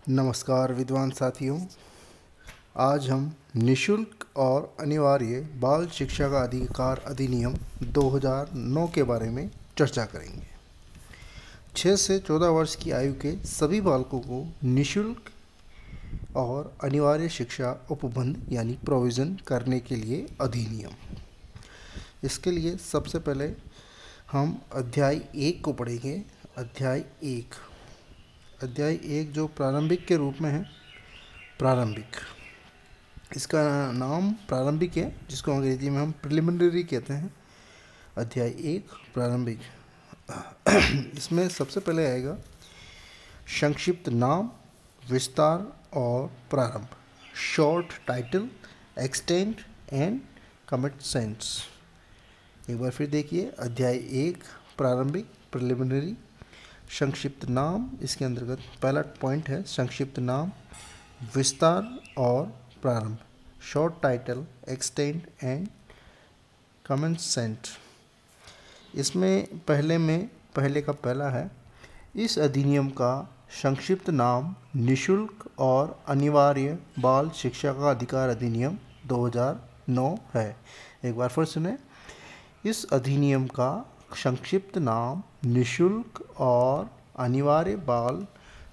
नमस्कार विद्वान साथियों। आज हम निशुल्क और अनिवार्य बाल शिक्षा का अधिकार अधिनियम 2009 के बारे में चर्चा करेंगे। 6 से 14 वर्ष की आयु के सभी बालकों को निशुल्क और अनिवार्य शिक्षा उपबंध यानी प्रोविज़न करने के लिए अधिनियम। इसके लिए सबसे पहले हम अध्याय 1 को पढ़ेंगे। अध्याय 1 जो प्रारंभिक के रूप में है, प्रारंभिक, इसका नाम प्रारंभिक है, जिसको अंग्रेजी में हम प्रिलिमिनरी कहते हैं। अध्याय 1 प्रारंभिक। इसमें सबसे पहले आएगा संक्षिप्त नाम, विस्तार और प्रारंभ, short title, extent and commitments. एक बार फिर देखिए, अध्याय 1 प्रारंभिक, प्रिलिमिनरी, संक्षिप्त नाम। इसके अंतर्गत पहला पॉइंट है संक्षिप्त नाम, विस्तार और प्रारंभ, शॉर्ट टाइटल, एक्सटेंट एंड कमेंसेंट। इसमें पहले का पहला है, इस अधिनियम का संक्षिप्त नाम निशुल्क और अनिवार्य बाल शिक्षा का अधिकार अधिनियम 2009 है। एक बार फिर सुने, इस अधिनियम का संक्षिप्त नाम निशुल्क और अनिवार्य बाल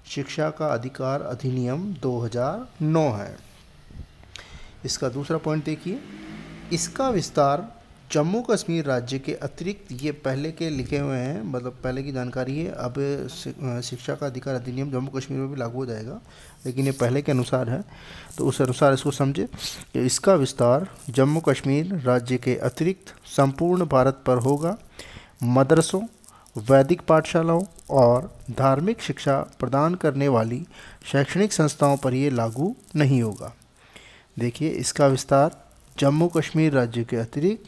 शिक्षा का अधिकार अधिनियम 2009 है। इसका दूसरा पॉइंट देखिए, इसका विस्तार जम्मू कश्मीर राज्य के अतिरिक्त, ये पहले के लिखे हुए हैं, मतलब पहले की जानकारी है। अब शिक्षा का अधिकार अधिनियम जम्मू कश्मीर में भी लागू हो जाएगा, लेकिन ये पहले के अनुसार है, तो उस अनुसार इसको समझे कि इसका विस्तार जम्मू कश्मीर राज्य के अतिरिक्त संपूर्ण भारत पर होगा। मदरसों, वैदिक पाठशालाओं और धार्मिक शिक्षा प्रदान करने वाली शैक्षणिक संस्थाओं पर ये लागू नहीं होगा। देखिए, इसका विस्तार जम्मू कश्मीर राज्य के अतिरिक्त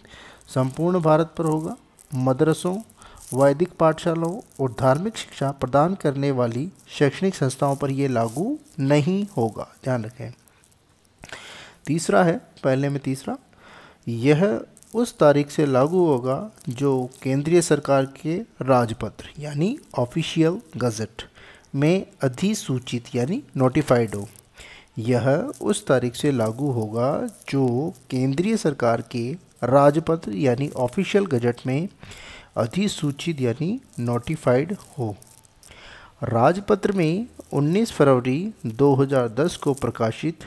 संपूर्ण भारत पर होगा। मदरसों, वैदिक पाठशालाओं और धार्मिक शिक्षा प्रदान करने वाली शैक्षणिक संस्थाओं पर यह लागू नहीं होगा, ध्यान रखें। तीसरा है, पहले में तीसरा, यह उस तारीख से लागू होगा जो केंद्रीय सरकार के राजपत्र यानी ऑफिशियल गज़ट में अधिसूचित यानी नोटिफाइड हो। यह उस तारीख से लागू होगा जो केंद्रीय सरकार के राजपत्र यानी ऑफिशियल गज़ट में अधिसूचित यानी नोटिफाइड हो। राजपत्र में 19 फरवरी 2010 को प्रकाशित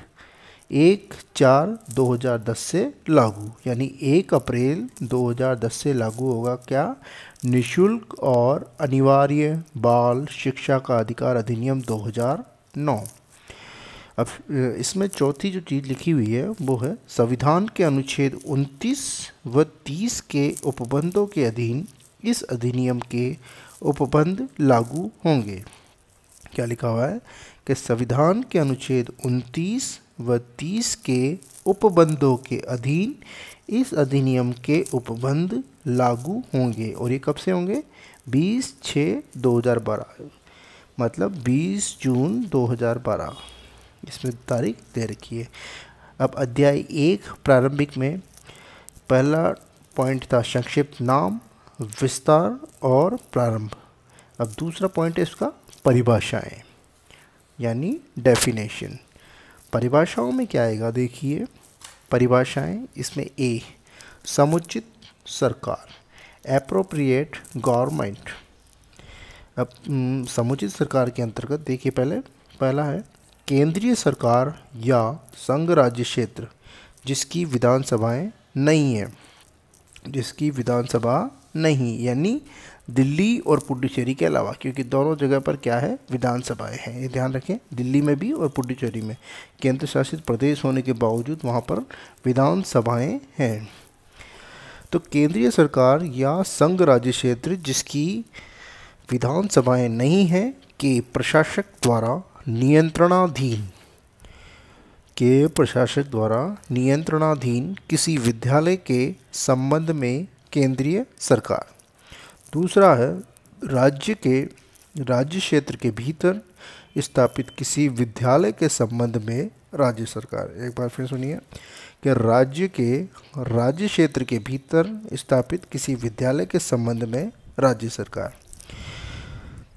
1/4/2010 से लागू, यानी 1 अप्रैल 2010 से लागू होगा क्या? निशुल्क और अनिवार्य बाल शिक्षा का अधिकार अधिनियम 2009। अब इसमें चौथी जो चीज़ लिखी हुई है वो है, संविधान के अनुच्छेद 29 व 30 के उपबंधों के अधीन इस अधिनियम के उपबंध लागू होंगे। क्या लिखा हुआ है कि संविधान के अनुच्छेद 29 व 30 के उपबंधों के अधीन इस अधिनियम के उपबंध लागू होंगे। और ये कब से होंगे? 20/6/2012, मतलब 20 जून 2012, इसमें तारीख दे रखी है। अब अध्याय 1 प्रारंभिक में पहला पॉइंट था संक्षिप्त नाम, विस्तार और प्रारंभ। अब दूसरा पॉइंट है इसका परिभाषाएं यानी डेफिनेशन। परिभाषाओं में क्या आएगा? देखिए, परिभाषाएं इसमें ए, समुचित सरकार, एप्रोप्रिएट गवर्नमेंट। अब समुचित सरकार के अंतर्गत देखिए, पहला है केंद्रीय सरकार या संघ राज्य क्षेत्र जिसकी विधानसभाएं नहीं है, जिसकी विधानसभा नहीं, यानी दिल्ली और पुडुचेरी के अलावा, क्योंकि दोनों जगह पर क्या है? विधानसभाएं हैं, ये ध्यान रखें। दिल्ली में भी और पुडुचेरी में केंद्र शासित प्रदेश होने के बावजूद वहाँ पर विधानसभाएं हैं। तो केंद्रीय सरकार या संघ राज्य क्षेत्र जिसकी विधानसभाएं नहीं हैं के प्रशासक द्वारा नियंत्रणाधीन किसी विद्यालय के संबंध में केंद्रीय सरकार। दूसरा है राज्य क्षेत्र के भीतर स्थापित किसी विद्यालय के संबंध में राज्य सरकार। एक बार फिर सुनिए कि राज्य क्षेत्र के भीतर स्थापित किसी विद्यालय के संबंध में राज्य सरकार।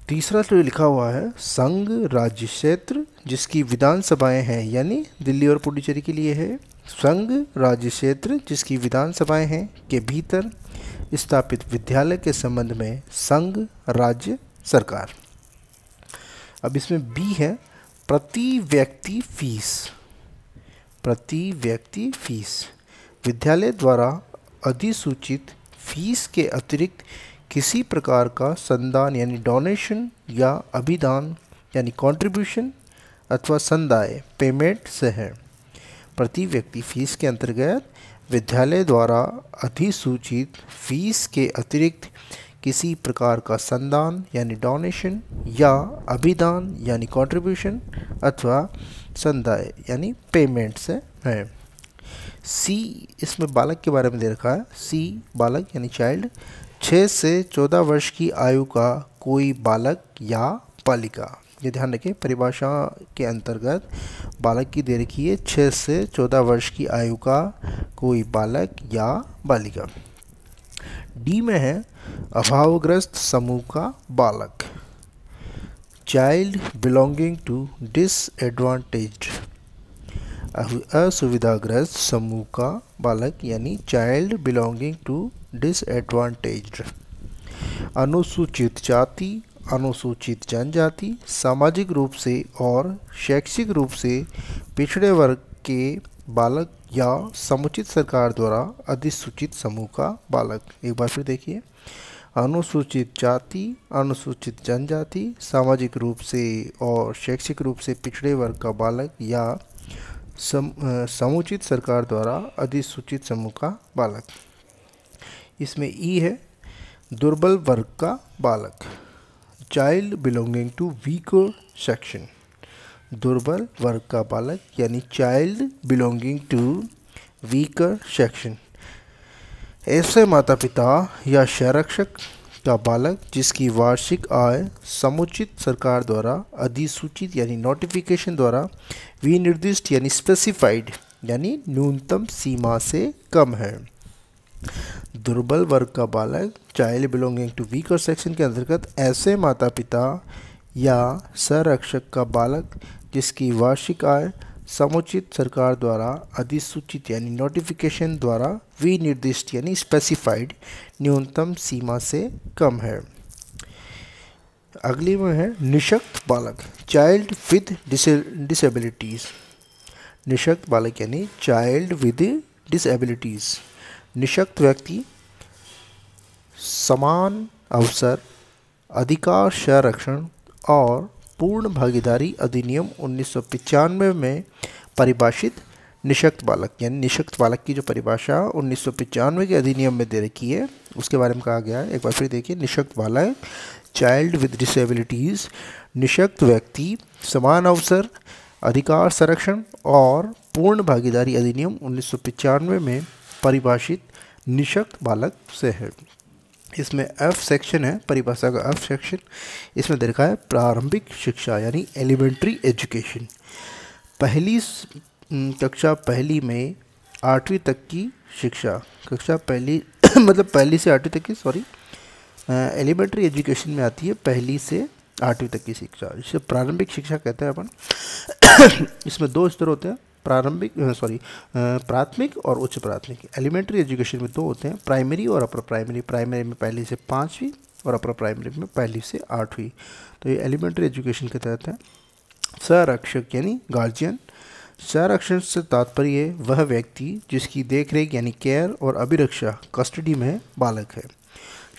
तीसरा जो लिखा हुआ है, संघ राज्य क्षेत्र जिसकी विधानसभाएं हैं, यानी दिल्ली और पुडुचेरी के लिए है। संघ राज्य क्षेत्र जिसकी विधानसभाएं हैं के भीतर स्थापित विद्यालय के संबंध में संघ राज्य सरकार। अब इसमें बी है, प्रति व्यक्ति फीस। प्रति व्यक्ति फीस, विद्यालय द्वारा अधिसूचित फीस के अतिरिक्त किसी प्रकार का संदान यानी डोनेशन या अभिदान यानी कंट्रीब्यूशन अथवा संदाय पेमेंट से है। प्रति व्यक्ति फीस के अंतर्गत विद्यालय द्वारा अधिसूचित फीस के अतिरिक्त किसी प्रकार का संदान यानी डोनेशन या अभिदान यानी कंट्रीब्यूशन अथवा संदाय यानी पेमेंट से है। सी, इसमें बालक के बारे में दे रखा है। सी, बालक यानी चाइल्ड, 6 से 14 वर्ष की आयु का कोई बालक या बालिका। ये ध्यान रखें, परिभाषा के अंतर्गत बालक की दे रखी है 6 से 14 वर्ष की आयु का कोई बालक या बालिका। डी में है, अभावग्रस्त समूह का बालक, चाइल्ड बिलोंगिंग टू डिसएडवांटेज्ड। असुविधाग्रस्त समूह का बालक यानी चाइल्ड बिलोंगिंग टू डिसएडवांटेज्ड। अनुसूचित जाति, अनुसूचित जनजाति, सामाजिक रूप से और शैक्षिक रूप से पिछड़े वर्ग के बालक या समुचित सरकार द्वारा अधिसूचित समूह का बालक। एक बार फिर देखिए, अनुसूचित जाति, अनुसूचित जनजाति, सामाजिक रूप से और शैक्षिक रूप से पिछड़े वर्ग का बालक या समुचित सरकार द्वारा अधिसूचित समूह का बालक। इसमें ई है, दुर्बल वर्ग का बालक, child belonging to weaker section. दुर्बल वर्ग का बालक यानी child belonging to weaker section. ऐसे माता पिता या संरक्षक का बालक जिसकी वार्षिक आय समुचित सरकार द्वारा अधिसूचित यानी नोटिफिकेशन द्वारा विनिर्दिष्ट यानी स्पेसिफाइड यानी न्यूनतम सीमा से कम है। दुर्बल वर्ग का बालक, child belonging to weaker section के अंतर्गत ऐसे माता पिता या संरक्षक का बालक जिसकी वार्षिक आय समुचित सरकार द्वारा अधिसूचित यानी नोटिफिकेशन द्वारा विनिर्दिष्ट यानी स्पेसिफाइड न्यूनतम सीमा से कम है। अगली में है, निशक्त बालक, चाइल्ड विद डिसेबिलिटीज़। निशक्त बालक यानी चाइल्ड विद डिसेबिलिटीज़। निशक्त व्यक्ति समान अवसर अधिकार संरक्षण और पूर्ण भागीदारी अधिनियम 1995 में परिभाषित निशक्त बालक यानी निशक्त बालक की जो परिभाषा 1995 के अधिनियम में दे रखी है उसके बारे में कहा गया है। एक बार फिर देखिए, निशक्त बालक, चाइल्ड विद डिसेबिलिटीज़, निशक्त व्यक्ति समान अवसर अधिकार संरक्षण और पूर्ण भागीदारी अधिनियम 1995 में परिभाषित निशक्त बालक से है। इसमें एफ सेक्शन है, परिभाषा का एफ सेक्शन। इसमें दे रखा है प्रारंभिक शिक्षा यानी एलिमेंट्री एजुकेशन। पहली कक्षा पहली में 8वीं तक की शिक्षा, कक्षा पहली मतलब पहली से 8वीं तक की, सॉरी, एलिमेंट्री एजुकेशन में आती है पहली से 8वीं तक की शिक्षा, जिसे प्रारंभिक शिक्षा कहते हैं अपन। इसमें 2 स्तर होते हैं, प्राथमिक और उच्च प्राथमिक। एलिमेंट्री एजुकेशन में 2 होते हैं, प्राइमरी और अपर प्राइमरी। प्राइमरी में पहली से 5वीं और अपर प्राइमरी में पहली से 8वीं। तो ये एलिमेंट्री एजुकेशन के तहत है। संरक्षक यानी गार्जियन। संरक्षण से तात्पर्य वह व्यक्ति जिसकी देखरेख यानी केयर और अभिरक्षा कस्टडी में बालक है।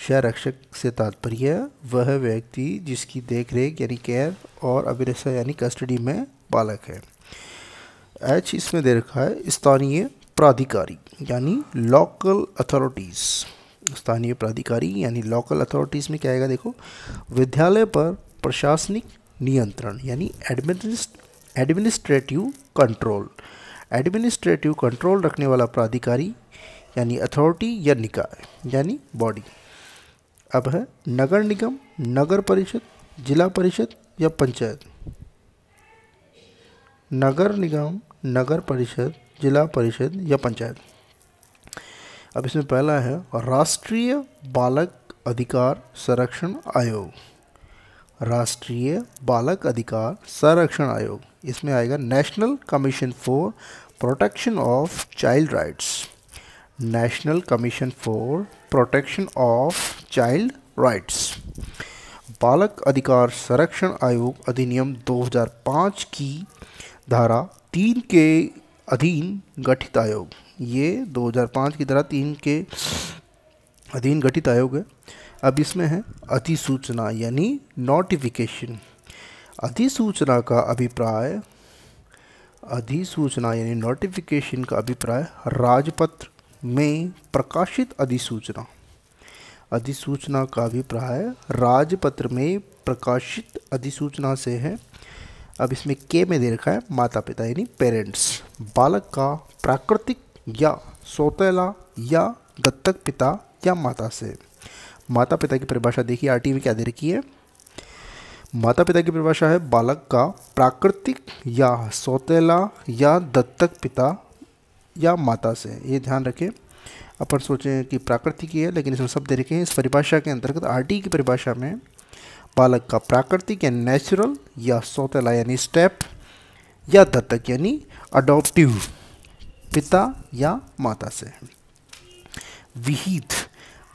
संरक्षक से तात्पर्य वह व्यक्ति जिसकी देखरेख यानी केयर और अभिरक्षा यानी कस्टडी में बालक है। एच इसमें दे रखा है स्थानीय प्राधिकारी यानी लोकल अथॉरिटीज़। स्थानीय प्राधिकारी यानी लोकल अथॉरिटीज़ में क्या आएगा, देखो, विद्यालय पर प्रशासनिक नियंत्रण यानी एडमिनिस्ट्रेटिव कंट्रोल। एडमिनिस्ट्रेटिव कंट्रोल रखने वाला प्राधिकारी यानी अथॉरिटी या निकाय यानी बॉडी। अब है नगर निगम, नगर परिषद, जिला परिषद या पंचायत। नगर निगम, नगर परिषद, जिला परिषद या पंचायत। अब इसमें पहला है राष्ट्रीय बालक अधिकार संरक्षण आयोग। राष्ट्रीय बालक अधिकार संरक्षण आयोग, इसमें आएगा national commission for protection of child rights, national commission for protection of child rights. बालक अधिकार संरक्षण आयोग अधिनियम 2005 की धारा 3 के अधीन गठित आयोग, ये 2005 की धारा 3 के अधीन गठित आयोग है। अब इसमें है अधिसूचना यानी नोटिफिकेशन। अधिसूचना का अभिप्राय, अधिसूचना यानी नोटिफिकेशन का अभिप्राय राजपत्र में प्रकाशित अधिसूचना, अधिसूचना का अभिप्राय राजपत्र में प्रकाशित अधिसूचना से है। अब इसमें के में दे रखा है माता पिता यानी पेरेंट्स। बालक का प्राकृतिक या सौतेला या दत्तक पिता या माता से। माता पिता की परिभाषा देखिए आरटी में क्या दे रखी है। माता पिता की परिभाषा है बालक का प्राकृतिक या सौतेला या दत्तक पिता या माता से। ये ध्यान रखें, अपन सोचें कि प्राकृतिक ही है लेकिन इसमें सब दे रखे हैं। इस परिभाषा के अंतर्गत आरटी की परिभाषा में बालक का प्राकृतिक या नेचुरल या सौतेला यानी स्टेप या दत्तक यानी अडॉप्टिव पिता या माता से। विहित,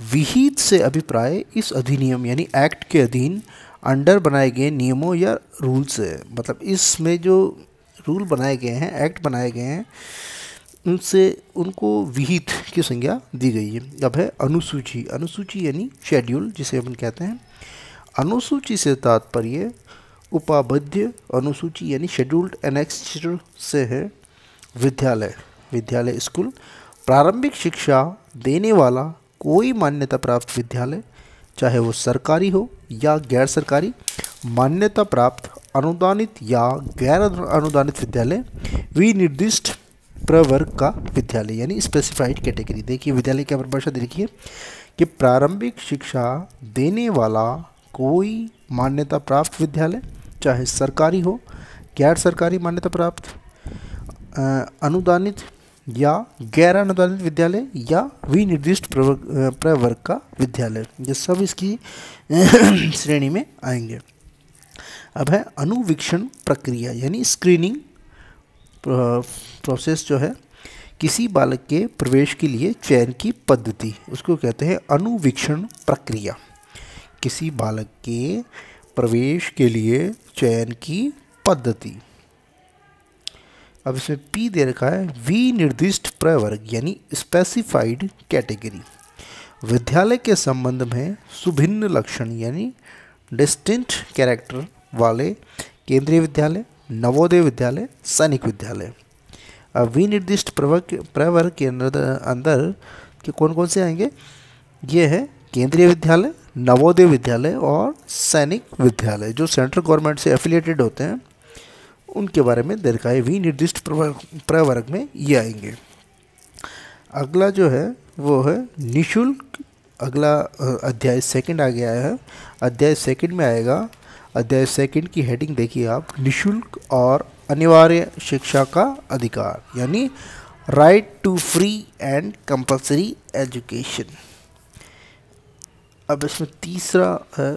विहित से अभिप्राय इस अधिनियम यानी एक्ट के अधीन अंडर बनाए गए नियमों या रूल से। मतलब इसमें जो रूल बनाए गए हैं, एक्ट बनाए गए हैं, उनसे उनको विहित की संज्ञा दी गई है। अब है अनुसूची। अनुसूची यानी शेड्यूल जिसे अपन कहते हैं। अनुसूची से तात्पर्य उपाबद्ध अनुसूची यानी शेड्यूल्ड एनेक्स्ड से है। विद्यालय, विद्यालय स्कूल, प्रारंभिक शिक्षा देने वाला कोई मान्यता प्राप्त विद्यालय, चाहे वो सरकारी हो या गैर सरकारी, मान्यता प्राप्त अनुदानित या गैर अनुदानित विद्यालय, विनिर्दिष्ट प्रवर्ग का विद्यालय यानी स्पेसिफाइड कैटेगरी। देखिए विद्यालय क्या परिभाषा देखिए कि प्रारंभिक शिक्षा देने वाला कोई मान्यता प्राप्त विद्यालय, चाहे सरकारी हो, गैर सरकारी मान्यता प्राप्त, अनुदानित या गैर अनुदानित विद्यालय या विनिर्दिष्ट प्रवर्ग का विद्यालय, ये सब इसकी श्रेणी में आएंगे। अब है अनुवीक्षण प्रक्रिया यानी स्क्रीनिंग प्रोसेस जो है किसी बालक के प्रवेश के लिए चयन की पद्धति, उसको कहते हैं अनुवीक्षण प्रक्रिया। किसी बालक के प्रवेश के लिए चयन की पद्धति। अब इसमें पी दे रखा है विनिर्दिष्ट प्रवर्ग यानी स्पेसिफाइड कैटेगरी। विद्यालय के संबंध में सुभिन्न लक्षण यानी डिस्टिंक्ट कैरेक्टर वाले केंद्रीय विद्यालय, नवोदय विद्यालय, सैनिक विद्यालय। अब विनिर्दिष्ट प्रवर्ग के अंदर के कौन कौन से आएंगे? ये है केंद्रीय विद्यालय, नवोदय विद्यालय और सैनिक विद्यालय। जो सेंट्रल गवर्नमेंट से एफिलिएटेड होते हैं उनके बारे में दे रखा है। विनिर्दिष्ट प्रवर्ग में ये आएंगे। अगला जो है वो है निःशुल्क। अगला अध्याय सेकंड आ गया है। अध्याय सेकंड में आएगा। अध्याय सेकंड की हेडिंग देखिए आप, निःशुल्क और अनिवार्य शिक्षा का अधिकार यानी right to free and compulsory education. अब इसमें तीसरा है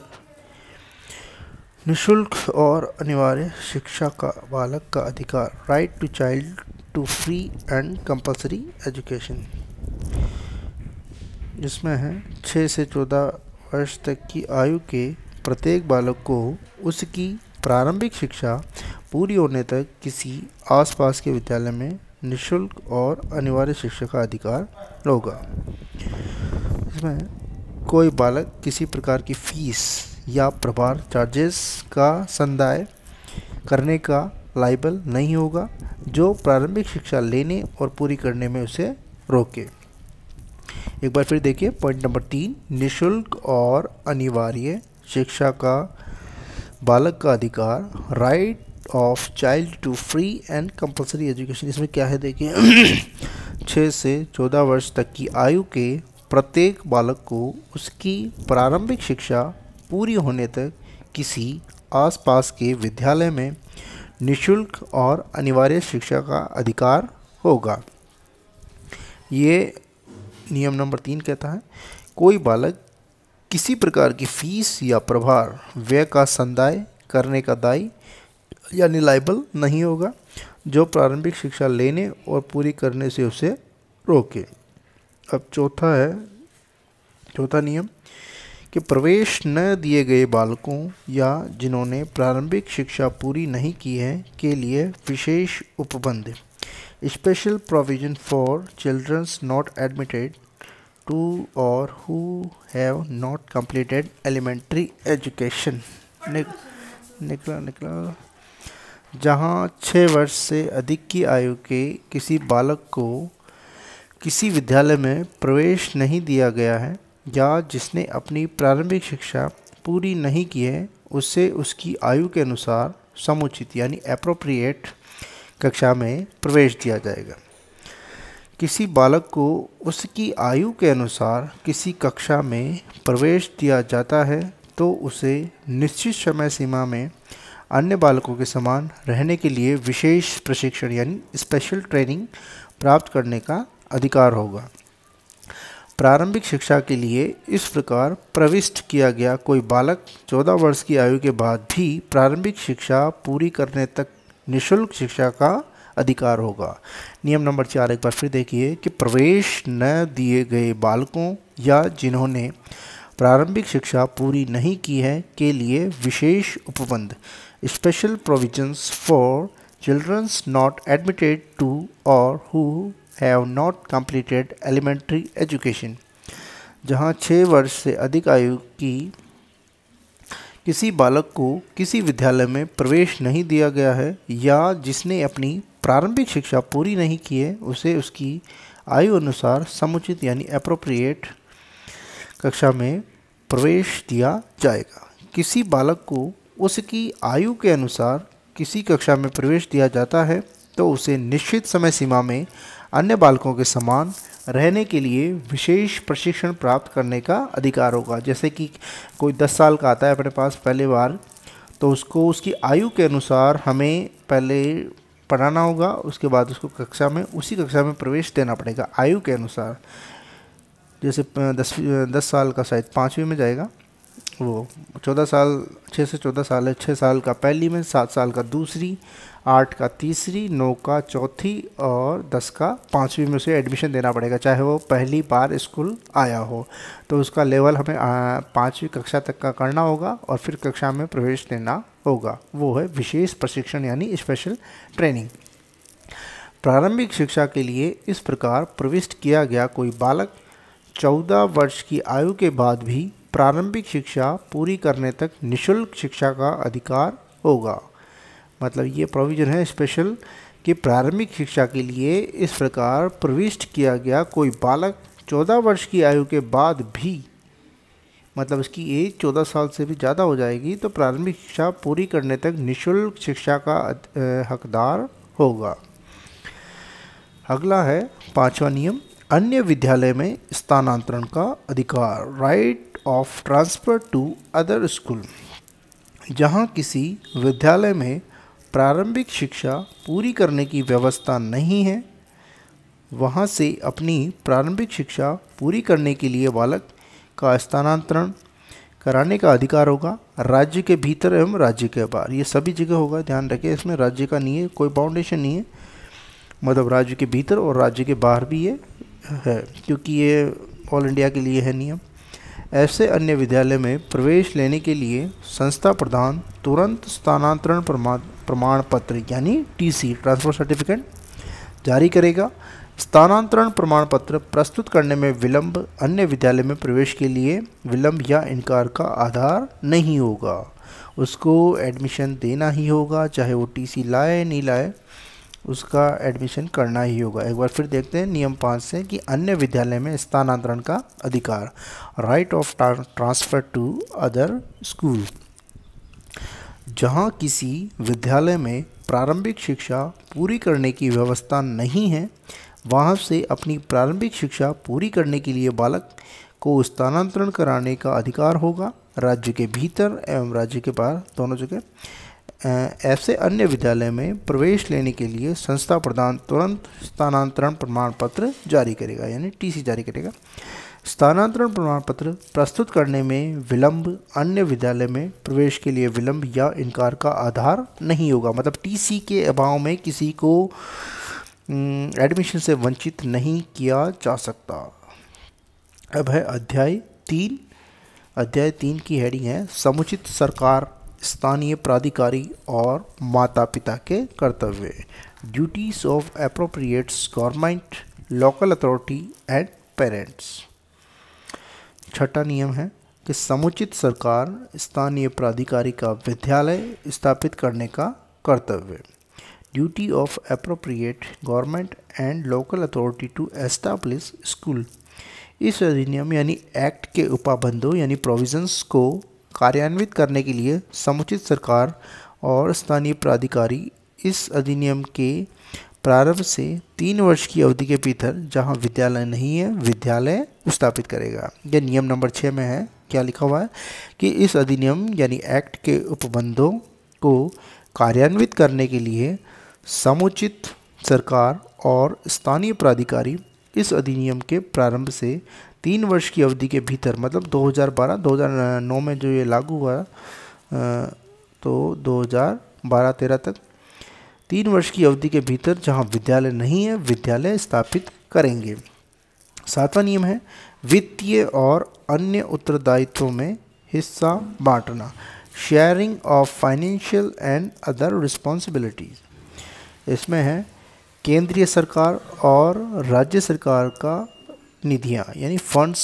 निःशुल्क और अनिवार्य शिक्षा का बालक का अधिकार, right to child to free and compulsory education. जिसमें है 6 से 14 वर्ष तक की आयु के प्रत्येक बालक को उसकी प्रारंभिक शिक्षा पूरी होने तक किसी आसपास के विद्यालय में निःशुल्क और अनिवार्य शिक्षा का अधिकार होगा। इसमें कोई बालक किसी प्रकार की फीस या प्रभार चार्जेस का संदाय करने का लायबल नहीं होगा जो प्रारंभिक शिक्षा लेने और पूरी करने में उसे रोके। एक बार फिर देखिए पॉइंट नंबर 3, निःशुल्क और अनिवार्य शिक्षा का बालक का अधिकार, right of child to free and compulsory education. इसमें क्या है देखिए 6 से 14 वर्ष तक की आयु के प्रत्येक बालक को उसकी प्रारंभिक शिक्षा पूरी होने तक किसी आसपास के विद्यालय में निःशुल्क और अनिवार्य शिक्षा का अधिकार होगा। ये नियम नंबर 3 कहता है कोई बालक किसी प्रकार की फीस या प्रभार व्यय का संदाय करने का दायी यानी लायबल नहीं होगा जो प्रारंभिक शिक्षा लेने और पूरी करने से उसे रोके। अब चौथा नियम कि प्रवेश न दिए गए बालकों या जिन्होंने प्रारंभिक शिक्षा पूरी नहीं की है के लिए विशेष उपबंध, special provision for childrens not admitted to और who have not completed elementary education. निकला जहाँ 6 वर्ष से अधिक की आयु के किसी बालक को किसी विद्यालय में प्रवेश नहीं दिया गया है या जिसने अपनी प्रारंभिक शिक्षा पूरी नहीं की है उसे उसकी आयु के अनुसार समुचित यानी एप्रोप्रिएट कक्षा में प्रवेश दिया जाएगा। किसी बालक को उसकी आयु के अनुसार किसी कक्षा में प्रवेश दिया जाता है तो उसे निश्चित समय सीमा में अन्य बालकों के समान रहने के लिए विशेष प्रशिक्षण यानी स्पेशल ट्रेनिंग प्राप्त करने का अधिकार होगा। प्रारंभिक शिक्षा के लिए इस प्रकार प्रविष्ट किया गया कोई बालक 14 वर्ष की आयु के बाद भी प्रारंभिक शिक्षा पूरी करने तक निःशुल्क शिक्षा का अधिकार होगा। नियम नंबर 4 एक बार फिर देखिए कि प्रवेश न दिए गए बालकों या जिन्होंने प्रारंभिक शिक्षा पूरी नहीं की है के लिए विशेष उपबंध, special provisions for childrens not admitted to और who have not completed elementary education. जहाँ 6 वर्ष से अधिक आयु की किसी बालक को किसी विद्यालय में प्रवेश नहीं दिया गया है या जिसने अपनी प्रारंभिक शिक्षा पूरी नहीं की है उसे उसकी आयु अनुसार समुचित यानी एप्रोप्रिएट कक्षा में प्रवेश दिया जाएगा। किसी बालक को उसकी आयु के अनुसार किसी कक्षा में प्रवेश दिया जाता है तो उसे निश्चित समय सीमा में अन्य बालकों के समान रहने के लिए विशेष प्रशिक्षण प्राप्त करने का अधिकार होगा। जैसे कि कोई 10 साल का आता है अपने पास पहली बार, तो उसको उसकी आयु के अनुसार हमें पहले पढ़ाना होगा, उसके बाद उसको उसी कक्षा में प्रवेश देना पड़ेगा आयु के अनुसार। जैसे 10 साल का शायद 5वीं में जाएगा, वो 14 साल 6 से 14 साल है, 6 साल का पहली में, 7 साल का दूसरी, 8 का तीसरी, 9 का चौथी और 10 का 5वीं में उसे एडमिशन देना पड़ेगा। चाहे वो पहली बार स्कूल आया हो तो उसका लेवल हमें 5वीं कक्षा तक का करना होगा और फिर कक्षा में प्रवेश देना होगा। वो है विशेष प्रशिक्षण यानी स्पेशल ट्रेनिंग। प्रारंभिक शिक्षा के लिए इस प्रकार प्रविष्ट किया गया कोई बालक 14 वर्ष की आयु के बाद भी प्रारंभिक शिक्षा पूरी करने तक निःशुल्क शिक्षा का अधिकार होगा। मतलब ये प्रोविज़न है स्पेशल कि प्रारंभिक शिक्षा के लिए इस प्रकार प्रविष्ट किया गया कोई बालक 14 वर्ष की आयु के बाद भी, मतलब इसकी एज 14 साल से भी ज़्यादा हो जाएगी तो प्रारंभिक शिक्षा पूरी करने तक निःशुल्क शिक्षा का हकदार होगा। अगला है 5वां नियम, अन्य विद्यालय में स्थानांतरण का अधिकार, right of transfer to other school. जहाँ किसी विद्यालय में प्रारंभिक शिक्षा पूरी करने की व्यवस्था नहीं है वहाँ से अपनी प्रारंभिक शिक्षा पूरी करने के लिए बालक का स्थानांतरण कराने का अधिकार होगा, राज्य के भीतर एवं राज्य के बाहर। ये सभी जगह होगा, ध्यान रखें, इसमें राज्य का नहीं है, कोई बाउंडेशन नहीं है, मतलब राज्य के भीतर और राज्य के बाहर भी ये है क्योंकि ये ऑल इंडिया के लिए है नियम। ऐसे अन्य विद्यालय में प्रवेश लेने के लिए संस्था प्रधान तुरंत स्थानांतरण प्रमाण पत्र यानी टीसी ट्रांसफ़र सर्टिफिकेट जारी करेगा। स्थानांतरण प्रमाण पत्र प्रस्तुत करने में विलंब अन्य विद्यालय में प्रवेश के लिए विलंब या इनकार का आधार नहीं होगा। उसको एडमिशन देना ही होगा, चाहे वो टीसी लाए नहीं लाए, उसका एडमिशन करना ही होगा। एक बार फिर देखते हैं नियम 5 से कि अन्य विद्यालय में स्थानांतरण का अधिकार, right of transfer to other school. जहाँ किसी विद्यालय में प्रारंभिक शिक्षा पूरी करने की व्यवस्था नहीं है वहाँ से अपनी प्रारंभिक शिक्षा पूरी करने के लिए बालक को स्थानांतरण कराने का अधिकार होगा, राज्य के भीतर एवं राज्य के बाहर दोनों जगह। ऐसे अन्य विद्यालय में प्रवेश लेने के लिए संस्था प्रधान तुरंत स्थानांतरण प्रमाण पत्र जारी करेगा यानी टीसी जारी करेगा। स्थानांतरण प्रमाण पत्र प्रस्तुत करने में विलंब अन्य विद्यालय में प्रवेश के लिए विलंब या इनकार का आधार नहीं होगा। मतलब टीसी के अभाव में किसी को एडमिशन से वंचित नहीं किया जा सकता। अब है अध्याय 3। अध्याय 3 की हेडिंग है समुचित सरकार, स्थानीय प्राधिकारी और माता पिता के कर्तव्य, duties of appropriates government, local authority and parents. छठा नियम है कि समुचित सरकार, स्थानीय प्राधिकारी का विद्यालय स्थापित करने का कर्तव्य, duty of appropriate government and local authority to establish school. इस अधिनियम यानी एक्ट के उपाबंधों यानी प्रोविजंस को कार्यान्वित करने के लिए समुचित सरकार और स्थानीय प्राधिकारी इस अधिनियम के प्रारंभ से 3 वर्ष की अवधि के भीतर जहां विद्यालय नहीं है विद्यालय स्थापित करेगा। यह नियम नंबर 6 में है। क्या लिखा हुआ है कि इस अधिनियम यानी एक्ट के उपबंधों को कार्यान्वित करने के लिए समुचित सरकार और स्थानीय प्राधिकारी इस अधिनियम के प्रारंभ से 3 वर्ष की अवधि के भीतर, मतलब 2012-2009 में जो ये लागू हुआ तो 2012-13 तक 3 वर्ष की अवधि के भीतर जहां विद्यालय नहीं है विद्यालय स्थापित करेंगे। 7वां नियम है वित्तीय और अन्य उत्तरदायित्वों में हिस्सा बांटना, sharing of financial and other responsibilities. इसमें है केंद्रीय सरकार और राज्य सरकार का निधियां यानी फंड्स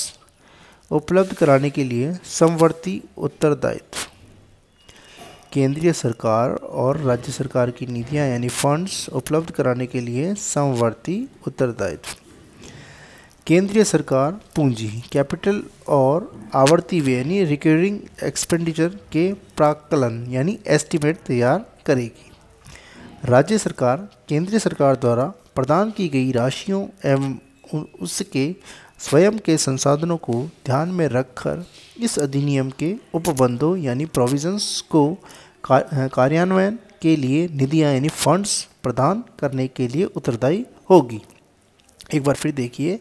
उपलब्ध कराने के लिए समवर्ती उत्तरदायित्व। केंद्रीय सरकार और राज्य सरकार की निधियां यानी फंड्स उपलब्ध कराने के लिए समवर्ती उत्तरदायित्व। केंद्रीय सरकार पूंजी, कैपिटल और आवर्ती व्यय यानी रिकरिंग एक्सपेंडिचर के प्राक्कलन यानी एस्टीमेट तैयार करेगी। राज्य सरकार केंद्रीय सरकार द्वारा प्रदान की गई राशियों एवं उसके स्वयं के संसाधनों को ध्यान में रखकर इस अधिनियम के उपबंधों यानी प्रोविजंस को कार्यान्वयन के लिए निधियां यानी फंड्स प्रदान करने के लिए उत्तरदायी होगी। एक बार फिर देखिए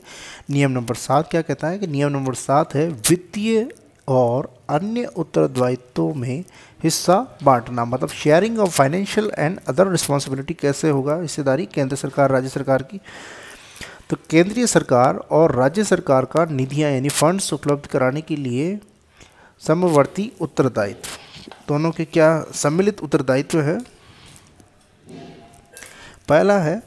नियम नंबर 7 क्या कहता है कि नियम नंबर 7 है वित्तीय और अन्य उत्तरदायित्वों में हिस्सा बांटना, मतलब sharing of financial and other responsibility. कैसे होगा हिस्सेदारी केंद्र सरकार राज्य सरकार की? तो केंद्रीय सरकार और राज्य सरकार का निधियां यानी फंड्स उपलब्ध कराने के लिए समवर्ती उत्तरदायित्व, दोनों के क्या सम्मिलित उत्तरदायित्व है। पहला है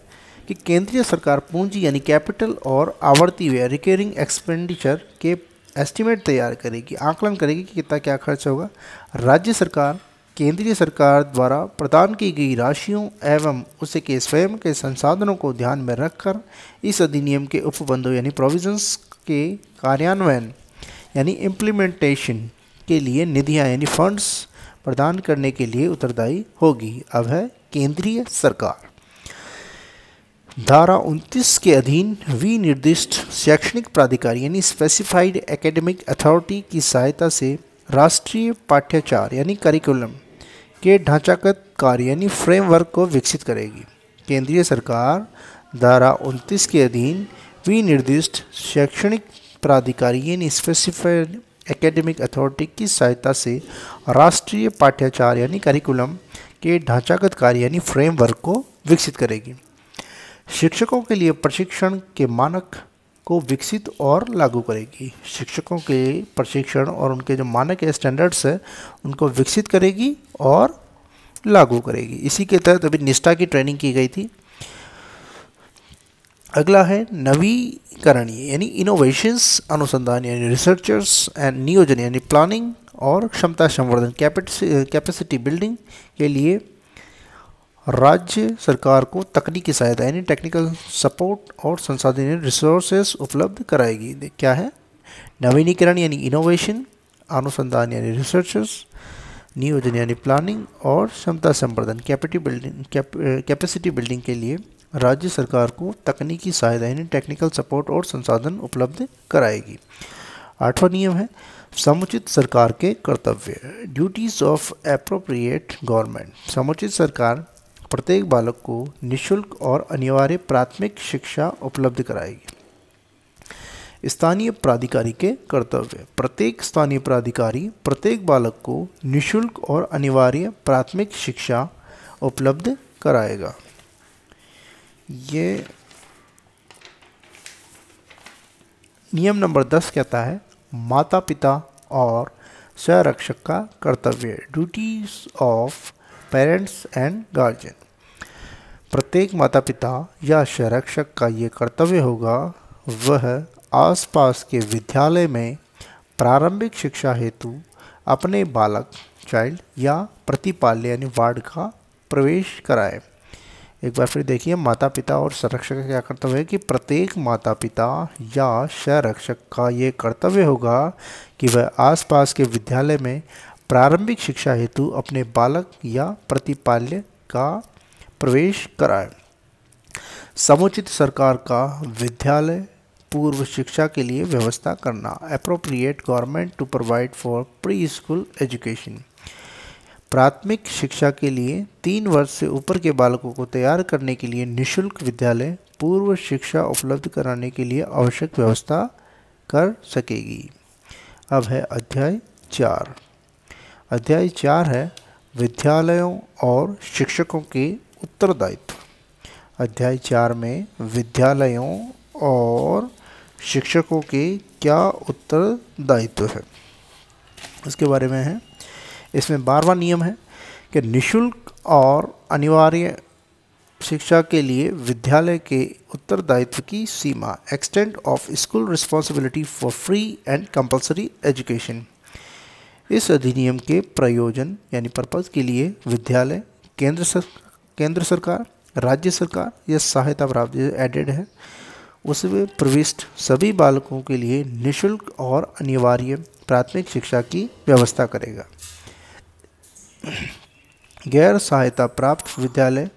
कि केंद्रीय सरकार पूंजी यानी कैपिटल और आवर्ती व्यय रिकरिंग एक्सपेंडिचर के एस्टीमेट तैयार करेगी, आकलन करेगी कि कितना क्या खर्च होगा। राज्य सरकार केंद्रीय सरकार द्वारा प्रदान की गई राशियों एवं उसके स्वयं के संसाधनों को ध्यान में रखकर इस अधिनियम के उपबंधों यानी प्रोविजंस के कार्यान्वयन यानी इम्प्लीमेंटेशन के लिए निधियां यानी फंड्स प्रदान करने के लिए उत्तरदायी होगी। अब है केंद्रीय सरकार। धारा 29 के अधीन विनिर्दिष्ट शैक्षणिक प्राधिकारी यानी स्पेसिफाइड एकेडमिक अथॉरिटी की सहायता से राष्ट्रीय पाठ्याचार यानी करिकुलम के ढांचागत कार्य यानी फ्रेमवर्क को विकसित करेगी। केंद्रीय सरकार धारा 29 के अधीन विनिर्दिष्ट शैक्षणिक प्राधिकारी यानी स्पेसिफाइड एकेडमिक अथॉरिटी की सहायता से राष्ट्रीय पाठ्याचार यानी करिकुलम के ढांचागत कार्य यानी फ्रेमवर्क को विकसित करेगी। शिक्षकों के लिए प्रशिक्षण के मानक को विकसित और लागू करेगी। शिक्षकों के प्रशिक्षण और उनके जो मानक है स्टैंडर्ड्स है उनको विकसित करेगी और लागू करेगी। इसी के तहत अभी निष्ठा की ट्रेनिंग की गई थी। अगला है नवीकरणीय यानी इनोवेशंस, अनुसंधान यानी रिसर्चर्स एंड नियोजन यानी प्लानिंग और क्षमता संवर्धन कैपेसिटी बिल्डिंग के लिए राज्य सरकार को तकनीकी सहायता यानी टेक्निकल सपोर्ट और संसाधन यानी रिसोर्सेस उपलब्ध कराएगी। क्या है? नवीनीकरण यानी इनोवेशन, अनुसंधान यानी रिसर्चर्स, नियोजन यानी प्लानिंग और क्षमता संवर्धन कैपेसिटी बिल्डिंग के लिए राज्य सरकार को तकनीकी सहायता यानी टेक्निकल सपोर्ट और संसाधन उपलब्ध कराएगी। 8वां नियम है समुचित सरकार के कर्तव्य, ड्यूटीज ऑफ एप्रोप्रिएट गवर्नमेंट। समुचित सरकार प्रत्येक बालक को निःशुल्क और अनिवार्य प्राथमिक शिक्षा उपलब्ध कराएगी। स्थानीय प्राधिकारी के कर्तव्य। प्रत्येक स्थानीय प्राधिकारी प्रत्येक बालक को निःशुल्क और अनिवार्य प्राथमिक शिक्षा उपलब्ध कराएगा। ये नियम नंबर 10 कहता है माता पिता और संरक्षक का कर्तव्य, duties of parents and guardian. प्रत्येक माता पिता या संरक्षक का ये कर्तव्य होगा वह आसपास के विद्यालय में प्रारंभिक शिक्षा हेतु अपने बालक चाइल्ड या प्रतिपाल्य यानी वार्ड का प्रवेश कराए। एक बार फिर देखिए, माता पिता और संरक्षक का क्या कर्तव्य है कि प्रत्येक माता पिता या संरक्षक का ये कर्तव्य होगा कि वह आसपास के विद्यालय में प्रारंभिक शिक्षा हेतु अपने बालक या प्रतिपाल्य का प्रवेश कराए। समुचित सरकार का विद्यालय पूर्व शिक्षा के लिए व्यवस्था करना, appropriate government to provide for pre school education. प्राथमिक शिक्षा के लिए 3 वर्ष से ऊपर के बालकों को तैयार करने के लिए निःशुल्क विद्यालय पूर्व शिक्षा उपलब्ध कराने के लिए आवश्यक व्यवस्था कर सकेगी। अब है अध्याय 4। अध्याय 4 है विद्यालयों और शिक्षकों के उत्तरदायित्व। अध्याय 4 में विद्यालयों और शिक्षकों के क्या उत्तरदायित्व है उसके बारे में है। इसमें 12वां नियम है कि निःशुल्क और अनिवार्य शिक्षा के लिए विद्यालय के उत्तरदायित्व की सीमा, extent of school responsibility for free and compulsory education. इस अधिनियम के प्रयोजन यानी पर्पज़ के लिए विद्यालय केंद्र सरकार, राज्य सरकार या सहायता प्राप्त एडेड है उसमें प्रविष्ट सभी बालकों के लिए निःशुल्क और अनिवार्य प्राथमिक शिक्षा की व्यवस्था करेगा। गैर सहायता प्राप्त विद्यालय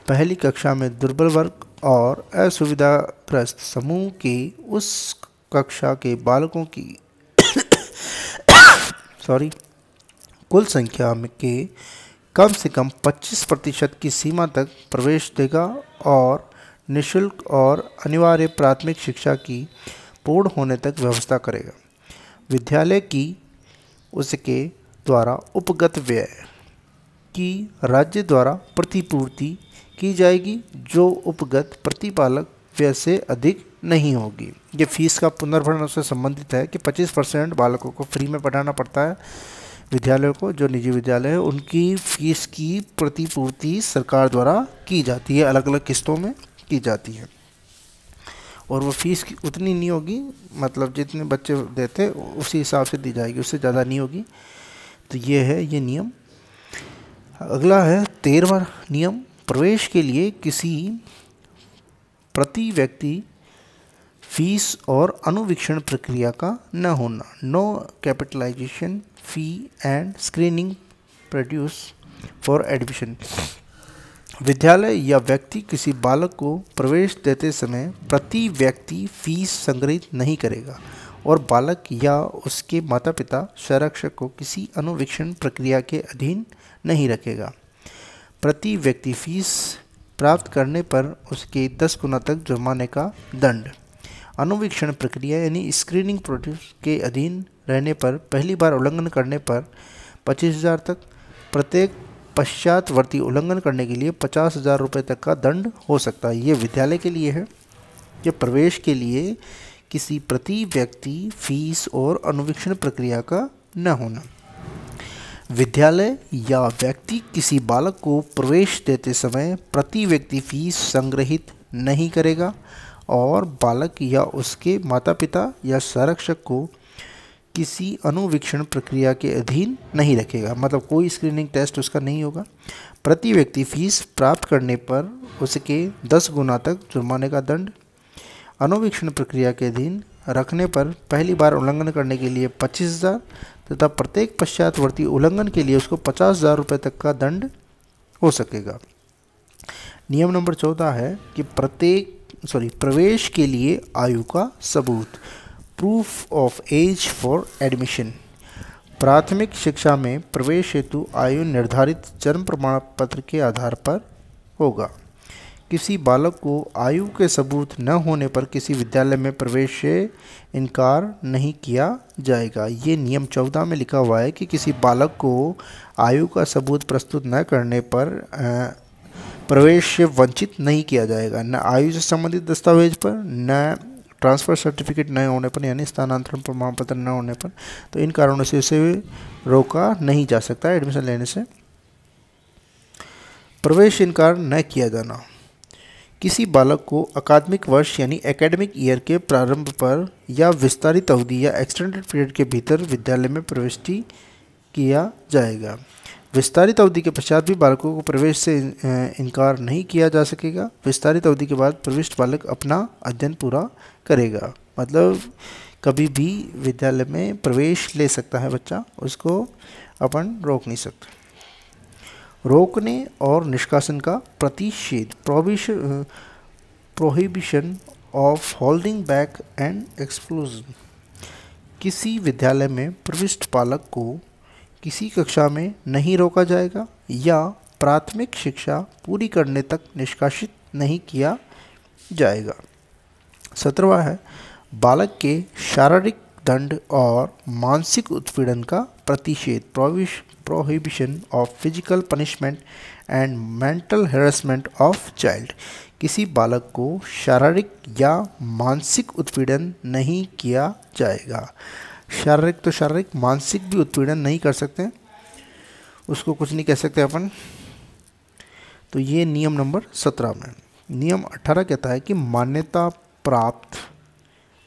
पहली कक्षा में दुर्बल वर्ग और असुविधाग्रस्त समूह के उस कक्षा के बालकों की कुल संख्या के कम से कम 25% की सीमा तक प्रवेश देगा और निःशुल्क और अनिवार्य प्राथमिक शिक्षा की पूर्ण होने तक व्यवस्था करेगा। विद्यालय की उसके द्वारा उपगत व्यय की राज्य द्वारा प्रतिपूर्ति की जाएगी जो उपगत प्रतिपालक व्यय से अधिक नहीं होगी। ये फीस का पुनर्भरण से संबंधित है कि 25% बालकों को फ्री में पढ़ाना पड़ता है। विद्यालयों को जो निजी विद्यालय है उनकी फीस की प्रतिपूर्ति सरकार द्वारा की जाती है, अलग अलग किस्तों में की जाती है और वो फीस की उतनी नहीं होगी, मतलब जितने बच्चे देते उसी हिसाब से दी जाएगी, उससे ज़्यादा नहीं होगी। तो ये है ये नियम। अगला है 13वां नियम, प्रवेश के लिए किसी प्रति व्यक्ति फीस और अनुवीक्षण प्रक्रिया का न होना, no capitalization fee and screening produce for admission. विद्यालय या व्यक्ति किसी बालक को प्रवेश देते समय प्रति व्यक्ति फीस संग्रहित नहीं करेगा और बालक या उसके माता पिता संरक्षक को किसी अनुवीक्षण प्रक्रिया के अधीन नहीं रखेगा। प्रति व्यक्ति फीस प्राप्त करने पर उसके 10 गुना तक जुर्माने का दंड। अनुवीक्षण प्रक्रिया यानी स्क्रीनिंग प्रोसेस के अधीन रहने पर पहली बार उल्लंघन करने पर 25,000 तक, प्रत्येक पश्चातवर्ती उल्लंघन करने के लिए 50,000 रुपये तक का दंड हो सकता है। ये विद्यालय के लिए है कि प्रवेश के लिए किसी प्रति व्यक्ति फीस और अनुवीक्षण प्रक्रिया का न होना। विद्यालय या व्यक्ति किसी बालक को प्रवेश देते समय प्रति व्यक्ति फीस संग्रहित नहीं करेगा और बालक या उसके माता पिता या संरक्षक को किसी अनुवीक्षण प्रक्रिया के अधीन नहीं रखेगा, मतलब कोई स्क्रीनिंग टेस्ट उसका नहीं होगा। प्रति व्यक्ति फीस प्राप्त करने पर उसके 10 गुना तक जुर्माने का दंड। अनुवीक्षण प्रक्रिया के अधीन रखने पर पहली बार उल्लंघन करने के लिए 25,000 तथा प्रत्येक पश्चातवर्ती उल्लंघन के लिए उसको 50,000 रुपये तक का दंड हो सकेगा। नियम नंबर 14 है कि प्रवेश के लिए आयु का सबूत, proof of age for admission. प्राथमिक शिक्षा में प्रवेश हेतु आयु निर्धारित जन्म प्रमाण पत्र के आधार पर होगा। किसी बालक को आयु के सबूत न होने पर किसी विद्यालय में प्रवेश से इनकार नहीं किया जाएगा। ये नियम 14 में लिखा हुआ है कि किसी बालक को आयु का सबूत प्रस्तुत न करने पर प्रवेश से वंचित नहीं किया जाएगा, न आयु से संबंधित दस्तावेज पर, न ट्रांसफ़र सर्टिफिकेट न होने पर यानी स्थानांतरण प्रमाण पत्र न होने पर। तो इन कारणों से उसे रोका नहीं जा सकता एडमिशन लेने से। प्रवेश इनकार न किया जाना। किसी बालक को अकादमिक वर्ष यानी एकेडमिक ईयर के प्रारंभ पर या विस्तारित अवधि या एक्सटेंडेड पीरियड के भीतर विद्यालय में प्रवेश किया जाएगा। विस्तारित अवधि के पश्चात भी बालकों को प्रवेश से इनकार नहीं किया जा सकेगा। विस्तारित अवधि के बाद प्रविष्ट बालक अपना अध्ययन पूरा करेगा, मतलब कभी भी विद्यालय में प्रवेश ले सकता है बच्चा, उसको अपन रोक नहीं सकते। रोकने और निष्कासन का प्रतिषेध, prohibition of holding back and exclusion. किसी विद्यालय में प्रविष्ट बालक को किसी कक्षा में नहीं रोका जाएगा या प्राथमिक शिक्षा पूरी करने तक निष्कासित नहीं किया जाएगा। 17वां है बालक के शारीरिक दंड और मानसिक उत्पीड़न का प्रतिषेध, prohibition of physical punishment and mental harassment of child. किसी बालक को शारीरिक या मानसिक उत्पीड़न नहीं किया जाएगा। शारीरिक तो शारीरिक, मानसिक भी उत्पीड़न नहीं कर सकते, उसको कुछ नहीं कह सकते अपन। तो ये नियम नंबर 17 में। नियम 18 कहता है कि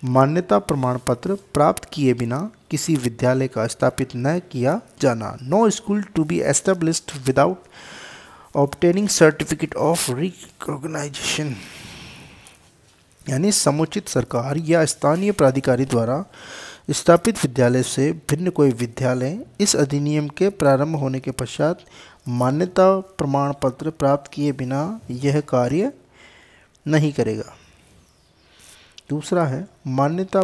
मान्यता प्रमाण पत्र प्राप्त किए बिना किसी विद्यालय का स्थापित न किया जाना। No school to be established without obtaining certificate of recognization, यानी समुचित सरकार या स्थानीय प्राधिकारी द्वारा स्थापित विद्यालय से भिन्न कोई विद्यालय इस अधिनियम के प्रारंभ होने के पश्चात मान्यता प्रमाण पत्र प्राप्त किए बिना यह कार्य नहीं करेगा। दूसरा है मान्यता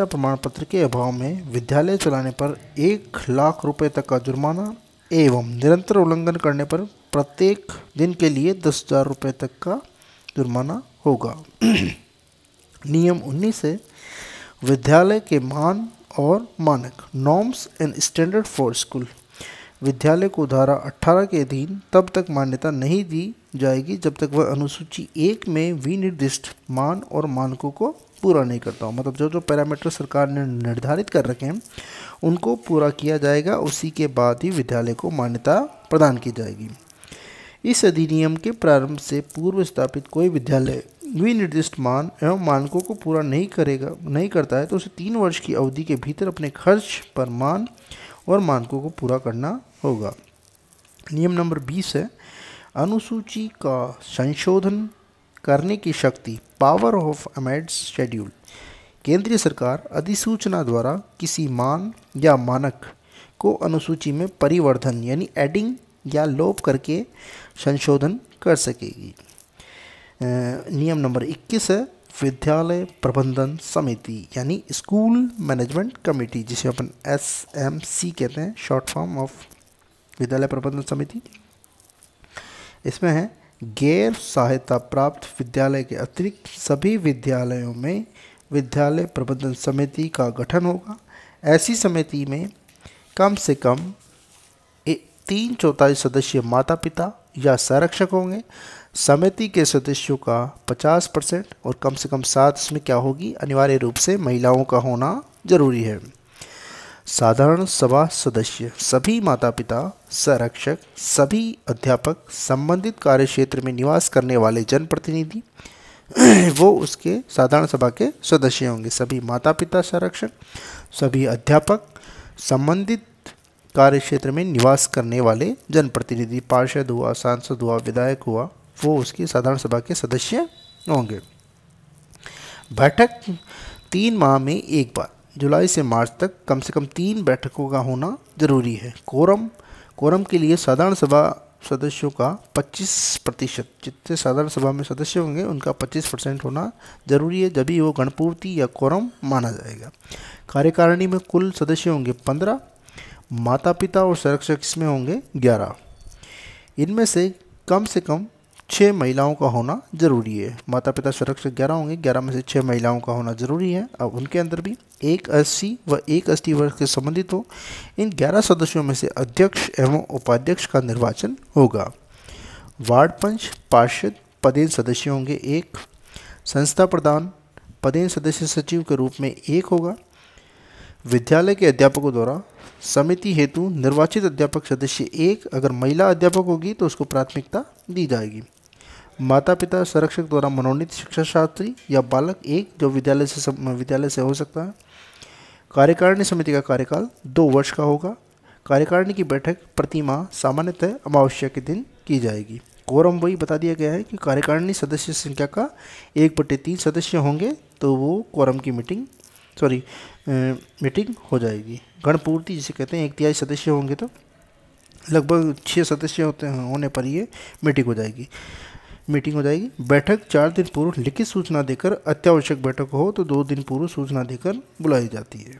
प्रमाण पत्र के अभाव में विद्यालय चलाने पर 1 लाख रुपए तक का जुर्माना एवं निरंतर उल्लंघन करने पर प्रत्येक दिन के लिए 10,000 रुपये तक का जुर्माना होगा। नियम 19 है विद्यालय के मान और मानक, norms and standard for school. विद्यालय को धारा 18 के अधीन तब तक मान्यता नहीं दी जाएगी जब तक वह अनुसूची 1 में विनिर्दिष्ट मान और मानकों को पूरा नहीं करता हो। मतलब जो पैरामीटर सरकार ने निर्धारित कर रखे हैं उनको पूरा किया जाएगा, उसी के बाद ही विद्यालय को मान्यता प्रदान की जाएगी। इस अधिनियम के प्रारंभ से पूर्व स्थापित कोई विद्यालय विनिर्दिष्ट मान एवं मानकों को पूरा नहीं करता है तो उसे 3 वर्ष की अवधि के भीतर अपने खर्च पर मान और मानकों को पूरा करना होगा। नियम नंबर 20 है अनुसूची का संशोधन करने की शक्ति, पावर ऑफ अमेंड्स शेड्यूल। केंद्रीय सरकार अधिसूचना द्वारा किसी मान या मानक को अनुसूची में परिवर्धन यानी एडिंग या लोप करके संशोधन कर सकेगी। नियम नंबर 21 है विद्यालय प्रबंधन समिति यानी स्कूल मैनेजमेंट कमेटी, जिसे अपन SMC कहते हैं, शॉर्ट फॉर्म ऑफ विद्यालय प्रबंधन समिति। इसमें है गैर सहायता प्राप्त विद्यालय के अतिरिक्त सभी विद्यालयों में विद्यालय प्रबंधन समिति का गठन होगा। ऐसी समिति में कम से कम 3/4 सदस्य माता पिता या संरक्षक होंगे। समिति के सदस्यों का 50% और कम से कम 7 इसमें क्या होगी, अनिवार्य रूप से महिलाओं का होना जरूरी है। साधारण सभा सदस्य सभी माता पिता, संरक्षक, सभी अध्यापक, संबंधित कार्य क्षेत्र में निवास करने वाले जनप्रतिनिधि वो उसके साधारण सभा के सदस्य होंगे। सभी माता पिता, संरक्षक, सभी अध्यापक, संबंधित कार्य क्षेत्र में निवास करने वाले जनप्रतिनिधि, पार्षद हुआ, सांसद हुआ, विधायक हुआ, वो उसकी साधारण सभा के सदस्य होंगे। बैठक 3 माह में एक बार, जुलाई से मार्च तक कम से कम 3 बैठकों का होना जरूरी है। कोरम के लिए साधारण सभा सदस्यों का 25%, जितने साधारण सभा में सदस्य होंगे उनका 25% होना जरूरी है, जब ही वो गणपूर्ति या कोरम माना जाएगा। कार्यकारिणी में कुल सदस्य होंगे 15, माता पिता और संरक्षक इसमें होंगे 11। इनमें से कम से कम 6 महिलाओं का होना जरूरी है। माता पिता संरक्षक 11 होंगे, 11 में से 6 महिलाओं का होना जरूरी है। अब उनके अंदर भी एक एससी व एक एसटी वर्ग से संबंधित हो। इन 11 सदस्यों में से अध्यक्ष एवं उपाध्यक्ष का निर्वाचन होगा। वार्ड पंच पार्षद पदेन सदस्य होंगे 1। संस्था प्रधान पदेन सदस्य सचिव के रूप में 1 होगा। विद्यालय के अध्यापकों द्वारा समिति हेतु निर्वाचित अध्यापक सदस्य 1, अगर महिला अध्यापक होगी तो उसको प्राथमिकता दी जाएगी। माता पिता संरक्षक द्वारा मनोनीत शिक्षा शास्त्री या बालक 1, जो विद्यालय से हो सकता है। कार्यकारिणी समिति का कार्यकाल 2 वर्ष का होगा। कार्यकारिणी की बैठक प्रति माह सामान्यतः अमावस्या के दिन की जाएगी। कोरम वही बता दिया गया है कि कार्यकारिणी सदस्य संख्या का 1/3 सदस्य होंगे तो वो कोरम की मीटिंग हो जाएगी। गणपूर्ति जिसे कहते हैं 1/3 सदस्य होंगे तो लगभग 6 सदस्य होने पर ये मीटिंग हो जाएगी। बैठक 4 दिन पूर्व लिखित सूचना देकर, अत्यावश्यक बैठक हो तो 2 दिन पूर्व सूचना देकर बुलाई जाती है।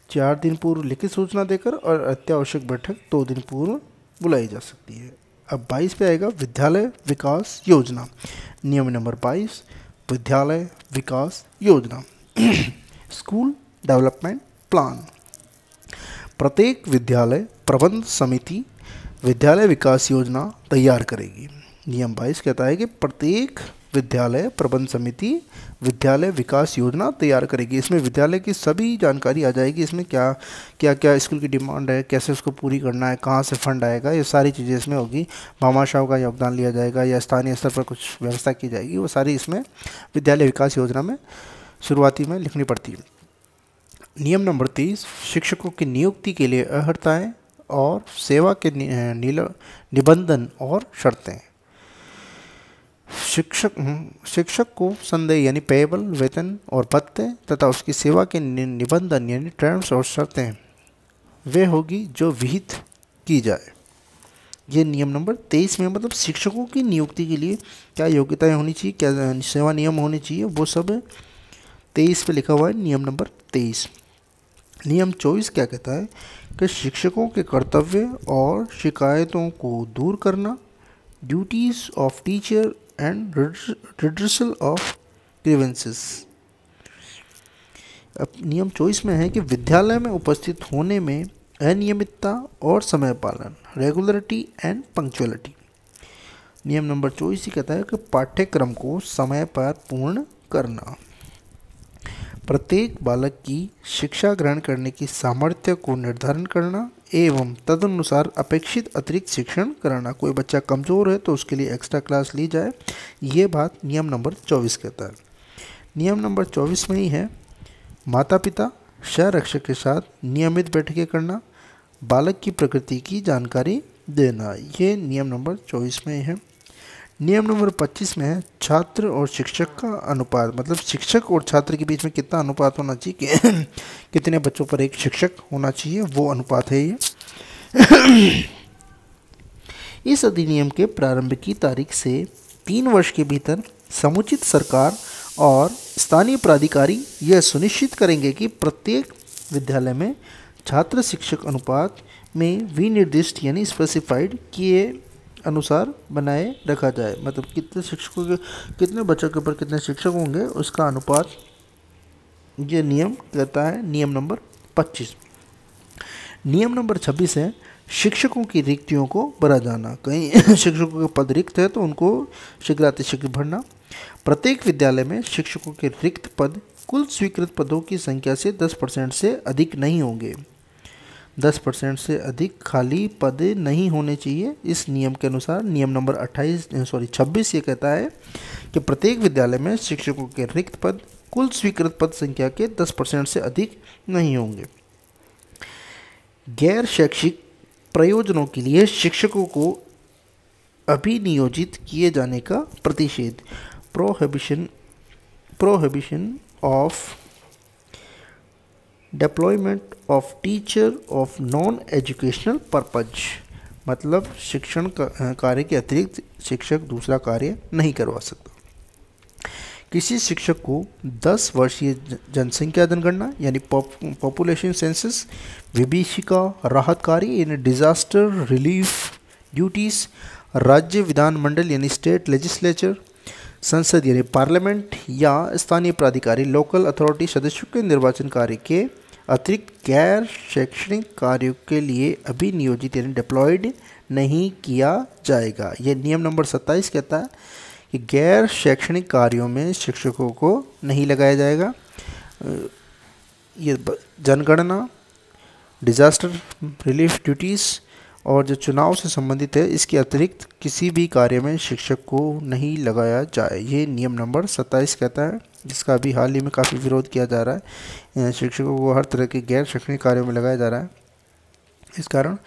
4 दिन पूर्व लिखित सूचना देकर और अत्यावश्यक बैठक 2 दिन पूर्व बुलाई जा सकती है। अब 22 पे आएगा विद्यालय विकास योजना। नियम नंबर 22 विद्यालय विकास योजना। School development plan. प्रत्येक विद्यालय प्रबंध समिति विद्यालय विकास योजना तैयार करेगी। नियम 22 कहता है कि प्रत्येक विद्यालय प्रबंध समिति विद्यालय विकास योजना तैयार करेगी। इसमें विद्यालय की सभी जानकारी आ जाएगी। इसमें क्या क्या स्कूल की डिमांड है, कैसे उसको पूरी करना है, कहाँ से फंड आएगा, ये सारी चीज़ें इसमें होगी। भामाशाह का योगदान लिया जाएगा या स्थानीय स्तर पर कुछ व्यवस्था की जाएगी, वो सारी इसमें विद्यालय विकास योजना में शुरुआती में लिखनी पड़ती है। नियम नंबर 23 शिक्षकों की नियुक्ति के लिए अर्हताएँ और सेवा के निबंधन और शर्तें। शिक्षक को संदेय यानी पेएबल वेतन और भत्ते तथा उसकी सेवा के निबंधन यानी टर्म्स और शर्तें वे होगी जो विहित की जाए। ये नियम नंबर 23 में मतलब शिक्षकों की नियुक्ति के लिए क्या योग्यताएं होनी चाहिए, क्या सेवा नियम होने चाहिए, वो सब 23 पे लिखा हुआ है। नियम नंबर 23। नियम 24 क्या कहता है कि शिक्षकों के कर्तव्य और शिकायतों को दूर करना, duties of teacher and redressal of grievances. अब नियम 24 में है कि विद्यालय में उपस्थित होने में अनियमितता और समय पालन, रेगुलरिटी एंड पंक्चुअलिटी। नियम नंबर 24 ही कहता है कि पाठ्यक्रम को समय पर पूर्ण करना, प्रत्येक बालक की शिक्षा ग्रहण करने की सामर्थ्य को निर्धारण करना एवं तदनुसार अपेक्षित अतिरिक्त शिक्षण कराना। कोई बच्चा कमज़ोर है तो उसके लिए एक्स्ट्रा क्लास ली जाए, ये बात नियम नंबर 24 कहता है। नियम नंबर 24 में ही है माता पिता संरक्षक के साथ नियमित बैठकें करना, बालक की प्रकृति की जानकारी देना, ये नियम नंबर 24 में है। नियम नंबर 25 में है छात्र और शिक्षक का अनुपात, मतलब शिक्षक और छात्र के बीच में कितना अनुपात होना चाहिए, कितने बच्चों पर एक शिक्षक होना चाहिए, वो अनुपात है ये। इस अधिनियम के प्रारंभ की तारीख से 3 वर्ष के भीतर समुचित सरकार और स्थानीय प्राधिकारी यह सुनिश्चित करेंगे कि प्रत्येक विद्यालय में छात्र शिक्षक अनुपात में विनिर्दिष्ट यानी स्पेसिफाइड किए अनुसार बनाए रखा जाए। मतलब कितने शिक्षकों के कितने बच्चों के ऊपर कितने शिक्षक होंगे उसका अनुपात ये नियम कहता है। नियम नंबर 25। नियम नंबर 26 है शिक्षकों की रिक्तियों को भरा जाना। कहीं शिक्षकों के पद रिक्त है तो उनको शीघ्रातिशीघ्र भरना। प्रत्येक विद्यालय में शिक्षकों के रिक्त पद कुल स्वीकृत पदों की संख्या से 10% से अधिक नहीं होंगे। 10% से अधिक खाली पद नहीं होने चाहिए इस नियम के अनुसार। नियम नंबर 26 ये कहता है कि प्रत्येक विद्यालय में शिक्षकों के रिक्त पद कुल स्वीकृत पद संख्या के 10% से अधिक नहीं होंगे। गैर शैक्षिक प्रयोजनों के लिए शिक्षकों को अभिनियोजित किए जाने का प्रतिषेध, prohibition of deployment of teacher of non educational purpose, मतलब शिक्षण कार्य के अतिरिक्त शिक्षक दूसरा कार्य नहीं करवा सकता। किसी शिक्षक को 10 वर्षीय जनसंख्या जनगणना यानी पॉपुलेशन सेंसस, विभीषिका राहत कार्य यानी डिजास्टर रिलीफ ड्यूटीज़, राज्य विधानमंडल यानी स्टेट लेजिस्लेचर, संसद यानी पार्लियामेंट या स्थानीय प्राधिकारी लोकल अथॉरिटी सदस्यों के निर्वाचन कार्य के अतिरिक्त गैर शैक्षणिक कार्यों के लिए अभी नियोजित यानी डिप्लॉयड नहीं किया जाएगा। यह नियम नंबर 27 कहता है कि गैर शैक्षणिक कार्यों में शिक्षकों को नहीं लगाया जाएगा। ये जनगणना, डिजास्टर रिलीफ ड्यूटीज़ और जो चुनाव से संबंधित है इसके अतिरिक्त किसी भी कार्य में शिक्षक को नहीं लगाया जाए, ये नियम नंबर 27 कहता है, जिसका अभी हाल ही में काफ़ी विरोध किया जा रहा है। शिक्षकों को हर तरह के गैर शैक्षणिक कार्यों में लगाया जा रहा है। इस कारण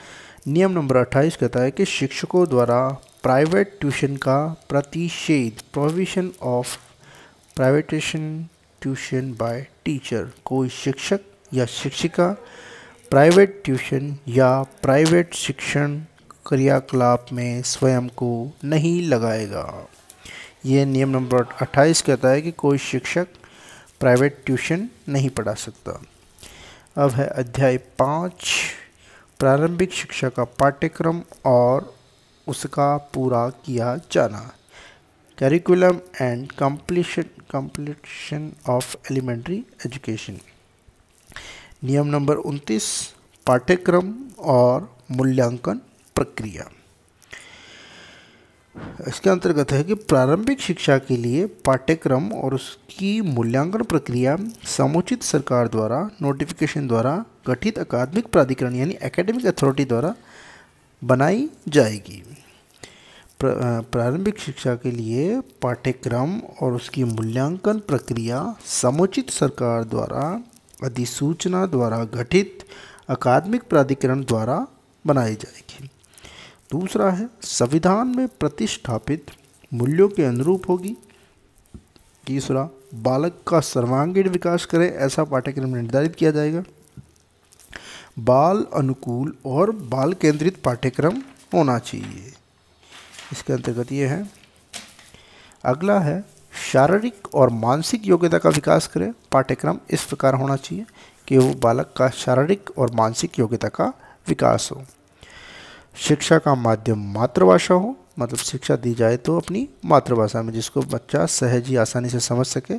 नियम नंबर 28 कहता है कि शिक्षकों द्वारा प्राइवेट ट्यूशन का प्रतिषेध, prohibition of privatisation tuition by teacher. कोई शिक्षक या शिक्षिका प्राइवेट ट्यूशन या प्राइवेट शिक्षण क्रियाकलाप में स्वयं को नहीं लगाएगा। ये नियम नंबर 28 कहता है कि कोई शिक्षक प्राइवेट ट्यूशन नहीं पढ़ा सकता। अब है अध्याय 5, प्रारंभिक शिक्षा का पाठ्यक्रम और उसका पूरा किया जाना, curriculum and completion of elementary education. नियम नंबर 29, पाठ्यक्रम और मूल्यांकन प्रक्रिया। इसके अंतर्गत है कि प्रारंभिक शिक्षा के लिए पाठ्यक्रम और उसकी मूल्यांकन प्रक्रिया समुचित सरकार द्वारा नोटिफिकेशन द्वारा गठित अकादमिक प्राधिकरण यानी एकेडमिक अथॉरिटी द्वारा बनाई जाएगी। प्रारंभिक शिक्षा के लिए पाठ्यक्रम और उसकी मूल्यांकन प्रक्रिया समुचित सरकार द्वारा अधिसूचना द्वारा गठित अकादमिक प्राधिकरण द्वारा बनाई जाएगी। दूसरा है संविधान में प्रतिष्ठापित मूल्यों के अनुरूप होगी। तीसरा, बालक का सर्वांगीण विकास करे ऐसा पाठ्यक्रम निर्धारित किया जाएगा। बाल अनुकूल और बाल केंद्रित पाठ्यक्रम होना चाहिए। इसके अंतर्गत ये है। अगला है शारीरिक और मानसिक योग्यता का विकास करे। पाठ्यक्रम इस प्रकार होना चाहिए कि वो बालक का शारीरिक और मानसिक योग्यता का विकास हो। शिक्षा का माध्यम मातृभाषा हो, मतलब शिक्षा दी जाए तो अपनी मातृभाषा में जिसको बच्चा सहज ही आसानी से समझ सके।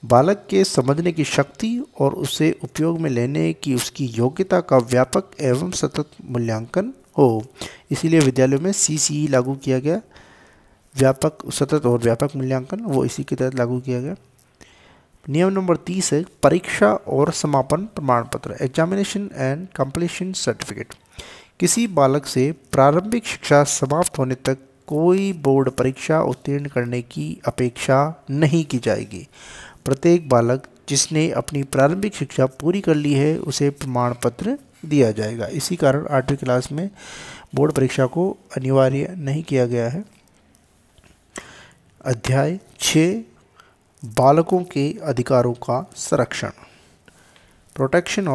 बालक के समझने की शक्ति और उसे उपयोग में लेने की उसकी योग्यता का व्यापक एवं सतत मूल्यांकन हो। इसीलिए विद्यालयों में CCE लागू किया गया, व्यापक, सतत और व्यापक मूल्यांकन, वो इसी के तहत लागू किया गया। नियम नंबर 30 है परीक्षा और समापन प्रमाण पत्र, एग्जामिनेशन एंड कंप्लीशन सर्टिफिकेट। किसी बालक से प्रारंभिक शिक्षा समाप्त होने तक कोई बोर्ड परीक्षा उत्तीर्ण करने की अपेक्षा नहीं की जाएगी। प्रत्येक बालक जिसने अपनी प्रारंभिक शिक्षा पूरी कर ली है उसे प्रमाण पत्र दिया जाएगा। इसी कारण 8वीं क्लास में बोर्ड परीक्षा को अनिवार्य नहीं किया गया है। अध्याय 6, बालकों के अधिकारों का संरक्षण, protection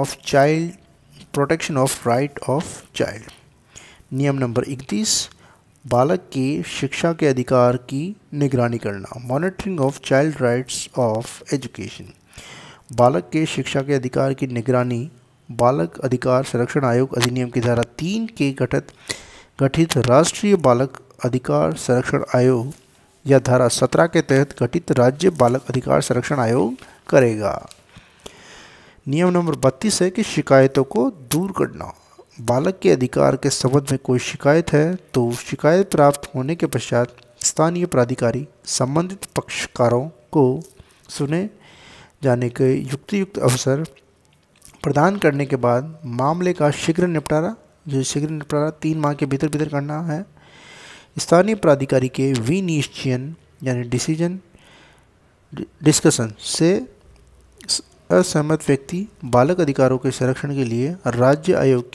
of right of child. नियम नंबर 31, बालक के शिक्षा के अधिकार की निगरानी करना, monitoring of child rights of education. बालक के शिक्षा के अधिकार की निगरानी बालक अधिकार संरक्षण आयोग अधिनियम की धारा 3 के गठित राष्ट्रीय बालक अधिकार संरक्षण आयोग या धारा 17 के तहत गठित राज्य बालक अधिकार संरक्षण आयोग करेगा। नियम नंबर 32 है कि शिकायतों को दूर करना। बालक के अधिकार के संबंध में कोई शिकायत है तो शिकायत प्राप्त होने के पश्चात स्थानीय प्राधिकारी संबंधित पक्षकारों को सुने जाने के युक्त अवसर प्रदान करने के बाद मामले का शीघ्र निपटारा 3 माह के भीतर करना है। स्थानीय प्राधिकारी के विनिश्चयन यानी डिस्कशन से असहमत व्यक्ति बालक अधिकारों के संरक्षण के लिए राज्य आयोग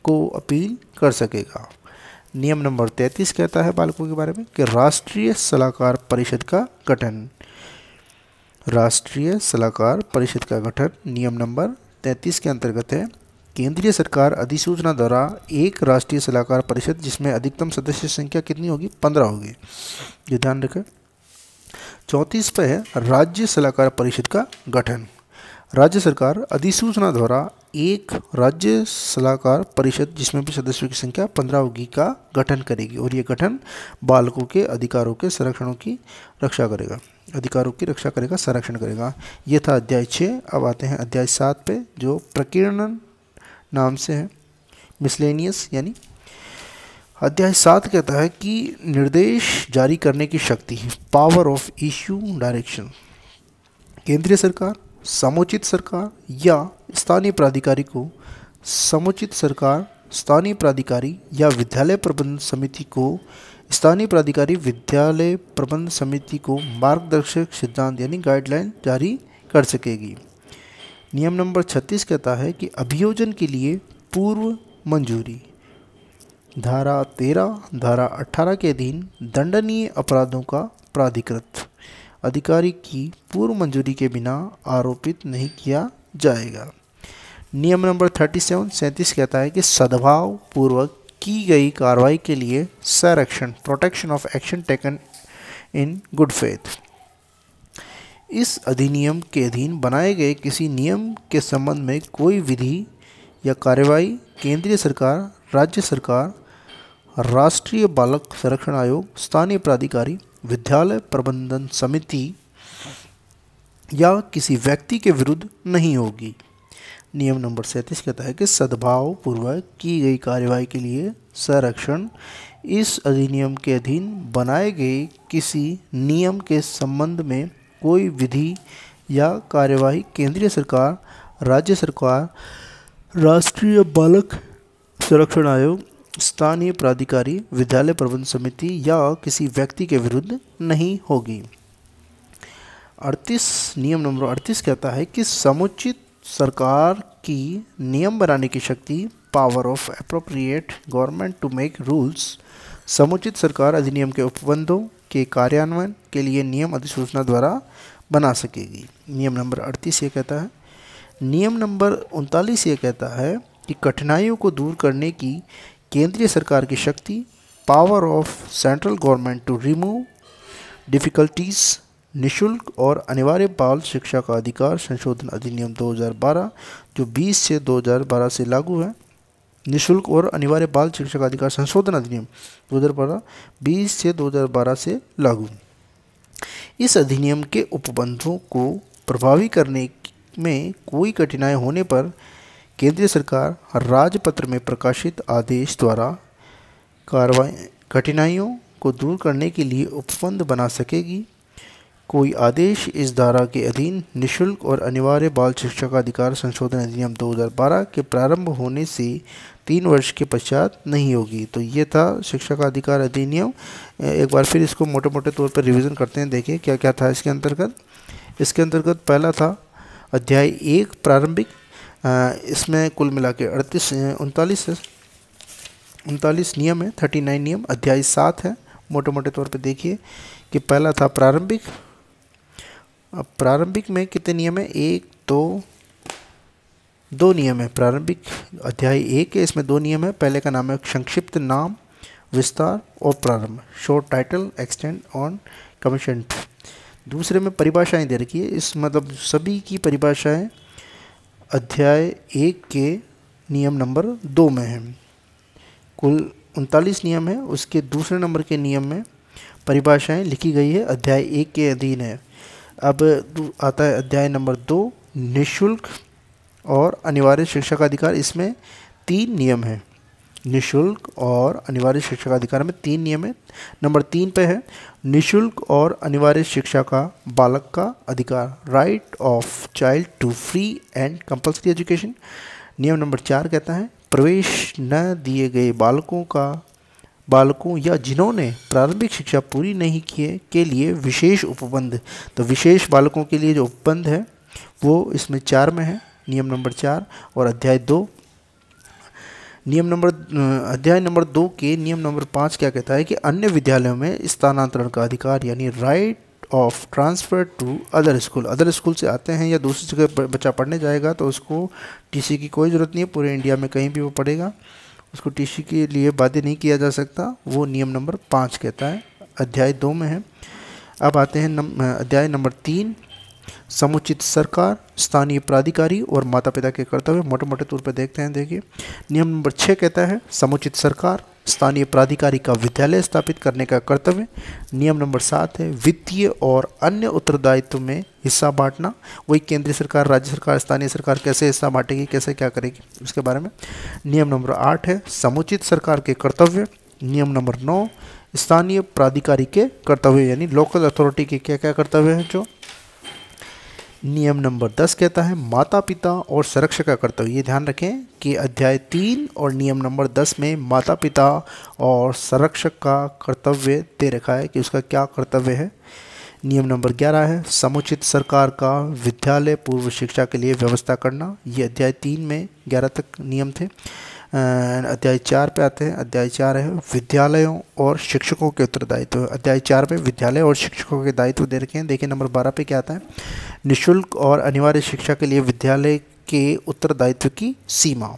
को अपील कर सकेगा। नियम नंबर 33 कहता है बालकों के बारे में कि राष्ट्रीय सलाहकार परिषद का गठन। राष्ट्रीय सलाहकार परिषद का गठन नियम नंबर 33 के अंतर्गत है। केंद्रीय सरकार अधिसूचना द्वारा एक राष्ट्रीय सलाहकार परिषद जिसमें अधिकतम सदस्य संख्या कितनी होगी, 15 होगी, ये ध्यान रखें। 34 पे है राज्य सलाहकार परिषद का गठन। राज्य सरकार अधिसूचना द्वारा एक राज्य सलाहकार परिषद जिसमें भी सदस्यों की संख्या 15 होगी का गठन करेगी और ये गठन बालकों के अधिकारों के संरक्षणों की रक्षा करेगा, अधिकारों की रक्षा करेगा, संरक्षण करेगा। ये था अध्याय 6। अब आते हैं अध्याय 7 पे जो प्रकीर्णन नाम से है, मिसलेनियस यानी। अध्याय 7 कहता है कि निर्देश जारी करने की शक्ति, पावर ऑफ इश्यू डायरेक्शन। केंद्रीय सरकार, समुचित सरकार या स्थानीय प्राधिकारी को, समुचित सरकार, स्थानीय प्राधिकारी या विद्यालय प्रबंध समिति को, स्थानीय प्राधिकारी विद्यालय प्रबंध समिति को मार्गदर्शक सिद्धांत यानी गाइडलाइन जारी कर सकेगी। नियम नंबर 36 कहता है कि अभियोजन के लिए पूर्व मंजूरी, धारा 13, धारा 18 के अधीन दंडनीय अपराधों का प्राधिकृत अधिकारी की पूर्व मंजूरी के बिना आरोपित नहीं किया जाएगा। नियम नंबर 37 कहता है कि सद्भाव पूर्वक की गई कार्रवाई के लिए संरक्षण, protection of action taken in good faith. इस अधिनियम के अधीन बनाए गए किसी नियम के संबंध में कोई विधि या कार्यवाही केंद्रीय सरकार, राज्य सरकार, राष्ट्रीय बालक संरक्षण आयोग, स्थानीय प्राधिकारी, विद्यालय प्रबंधन समिति या किसी व्यक्ति के विरुद्ध नहीं होगी। नियम नंबर 37 कहता है कि सद्भाव पूर्वक की गई कार्यवाही के लिए संरक्षण इस अधिनियम के अधीन बनाए गए किसी नियम के संबंध में कोई विधि या कार्यवाही केंद्रीय सरकार, राज्य सरकार, राष्ट्रीय बालक संरक्षण आयोग, स्थानीय प्राधिकारी, विद्यालय प्रबंध समिति या किसी व्यक्ति के विरुद्ध नहीं होगी। 38 नियम नंबर 38 कहता है कि समुचित सरकार की नियम बनाने की शक्ति, power of appropriate government to make rules. समुचित सरकार अधिनियम के उपबंधों के कार्यान्वयन के लिए नियम अधिसूचना द्वारा बना सकेगी। नियम नंबर 38 ये कहता है। नियम नंबर 39 ये कहता है कि कठिनाइयों को दूर करने की केंद्रीय सरकार की शक्ति, power of central government to remove difficulties. निःशुल्क और अनिवार्य बाल शिक्षा का अधिकार संशोधन अधिनियम 2012 जो 20 से 2012 से लागू है। निःशुल्क और अनिवार्य बाल शिक्षा का अधिकार संशोधन अधिनियम 2012 20 से 2012 से लागू। इस अधिनियम के उपबंधों को प्रभावी करने में कोई कठिनाई होने पर केंद्रीय सरकार राजपत्र में प्रकाशित आदेश द्वारा कठिनाइयों को दूर करने के लिए उपबंध बना सकेगी। कोई आदेश इस धारा के अधीन निःशुल्क और अनिवार्य बाल शिक्षा का अधिकार संशोधन अधिनियम 2012 के प्रारंभ होने से 3 वर्ष के पश्चात नहीं होगी। तो ये था शिक्षा का अधिकार अधिनियम। एक बार फिर इसको मोटे मोटे तौर पर रिवीजन करते हैं। देखिए क्या क्या था इसके अंतर्गत। इसके अंतर्गत पहला था अध्याय 1 प्रारंभिक। इसमें कुल मिला के 39 नियम है, 39 नियम। अध्याय 7 है। मोटे मोटे तौर पे देखिए कि पहला था प्रारंभिक। अब प्रारंभिक में कितने नियम है? 1 2 नियम है। प्रारंभिक अध्याय 1 है, इसमें 2 नियम है। पहले का नाम है संक्षिप्त नाम, विस्तार और प्रारंभ, short title, extend on commission. दूसरे में परिभाषाएं दे रखी है। इस मतलब सभी की परिभाषाएं अध्याय 1 के नियम नंबर 2 में है। कुल 39 नियम है, उसके दूसरे नंबर के नियम में परिभाषाएं लिखी गई है, अध्याय 1 के अधीन है। अब आता है अध्याय नंबर 2 निःशुल्क और अनिवार्य शिक्षा का अधिकार। इसमें 3 नियम है। निःशुल्क और अनिवार्य शिक्षा का अधिकार में 3 नियम है। नंबर 3 पे है निःशुल्क और अनिवार्य शिक्षा का बालक का अधिकार, right of child to free and compulsory education. नियम नंबर 4 कहता है प्रवेश न दिए गए बालकों या जिन्होंने प्रारंभिक शिक्षा पूरी नहीं किए के लिए विशेष उपबंध। तो विशेष बालकों के लिए जो उपबंध है वो इसमें 4 में है, नियम नंबर 4। और अध्याय 2 अध्याय नंबर 2 के नियम नंबर 5 क्या कहता है कि अन्य विद्यालयों में स्थानांतरण का अधिकार, यानी right of transfer to other school. Other school से आते हैं या दूसरी जगह बच्चा पढ़ने जाएगा तो उसको टीसी की कोई ज़रूरत नहीं है। पूरे इंडिया में कहीं भी वो पढ़ेगा, उसको टीसी के लिए बाध्य नहीं किया जा सकता। वो नियम नंबर 5 कहता है, अध्याय 2 में है। अब आते हैं अध्याय नंबर 3 समुचित सरकार, स्थानीय प्राधिकारी और माता पिता के कर्तव्य मोटे मोटे तौर पर देखते हैं। देखिए नियम नंबर 6 कहता है समुचित सरकार, स्थानीय प्राधिकारी का विद्यालय स्थापित करने का कर्तव्य। नियम नंबर 7 है वित्तीय और अन्य उत्तरदायित्व में हिस्सा बांटना। वही केंद्रीय सरकार, राज्य सरकार, स्थानीय सरकार कैसे हिस्सा बांटेगी, कैसे क्या करेगी, उसके बारे में। नियम नंबर 8 है समुचित सरकार के कर्तव्य। नियम नंबर 9 स्थानीय प्राधिकारी के कर्तव्य, यानी लोकल अथॉरिटी के क्या क्या कर्तव्य हैं जो। नियम नंबर 10 कहता है माता पिता और संरक्षक का कर्तव्य। ये ध्यान रखें कि अध्याय 3 और नियम नंबर 10 में माता पिता और संरक्षक का कर्तव्य दे रखा है कि उसका क्या कर्तव्य है। नियम नंबर 11 है समुचित सरकार का विद्यालय पूर्व शिक्षा के लिए व्यवस्था करना। ये अध्याय 3 में 11 तक नियम थे। अध्याय 4 पे आते हैं। अध्याय 4 है विद्यालयों और शिक्षकों के उत्तरदायित्व। अध्याय 4 में विद्यालय और शिक्षकों के दायित्व दे रखे हैं। देखिए नंबर 12 पे क्या आता है, निःशुल्क और अनिवार्य शिक्षा के लिए विद्यालय के उत्तरदायित्व की सीमा।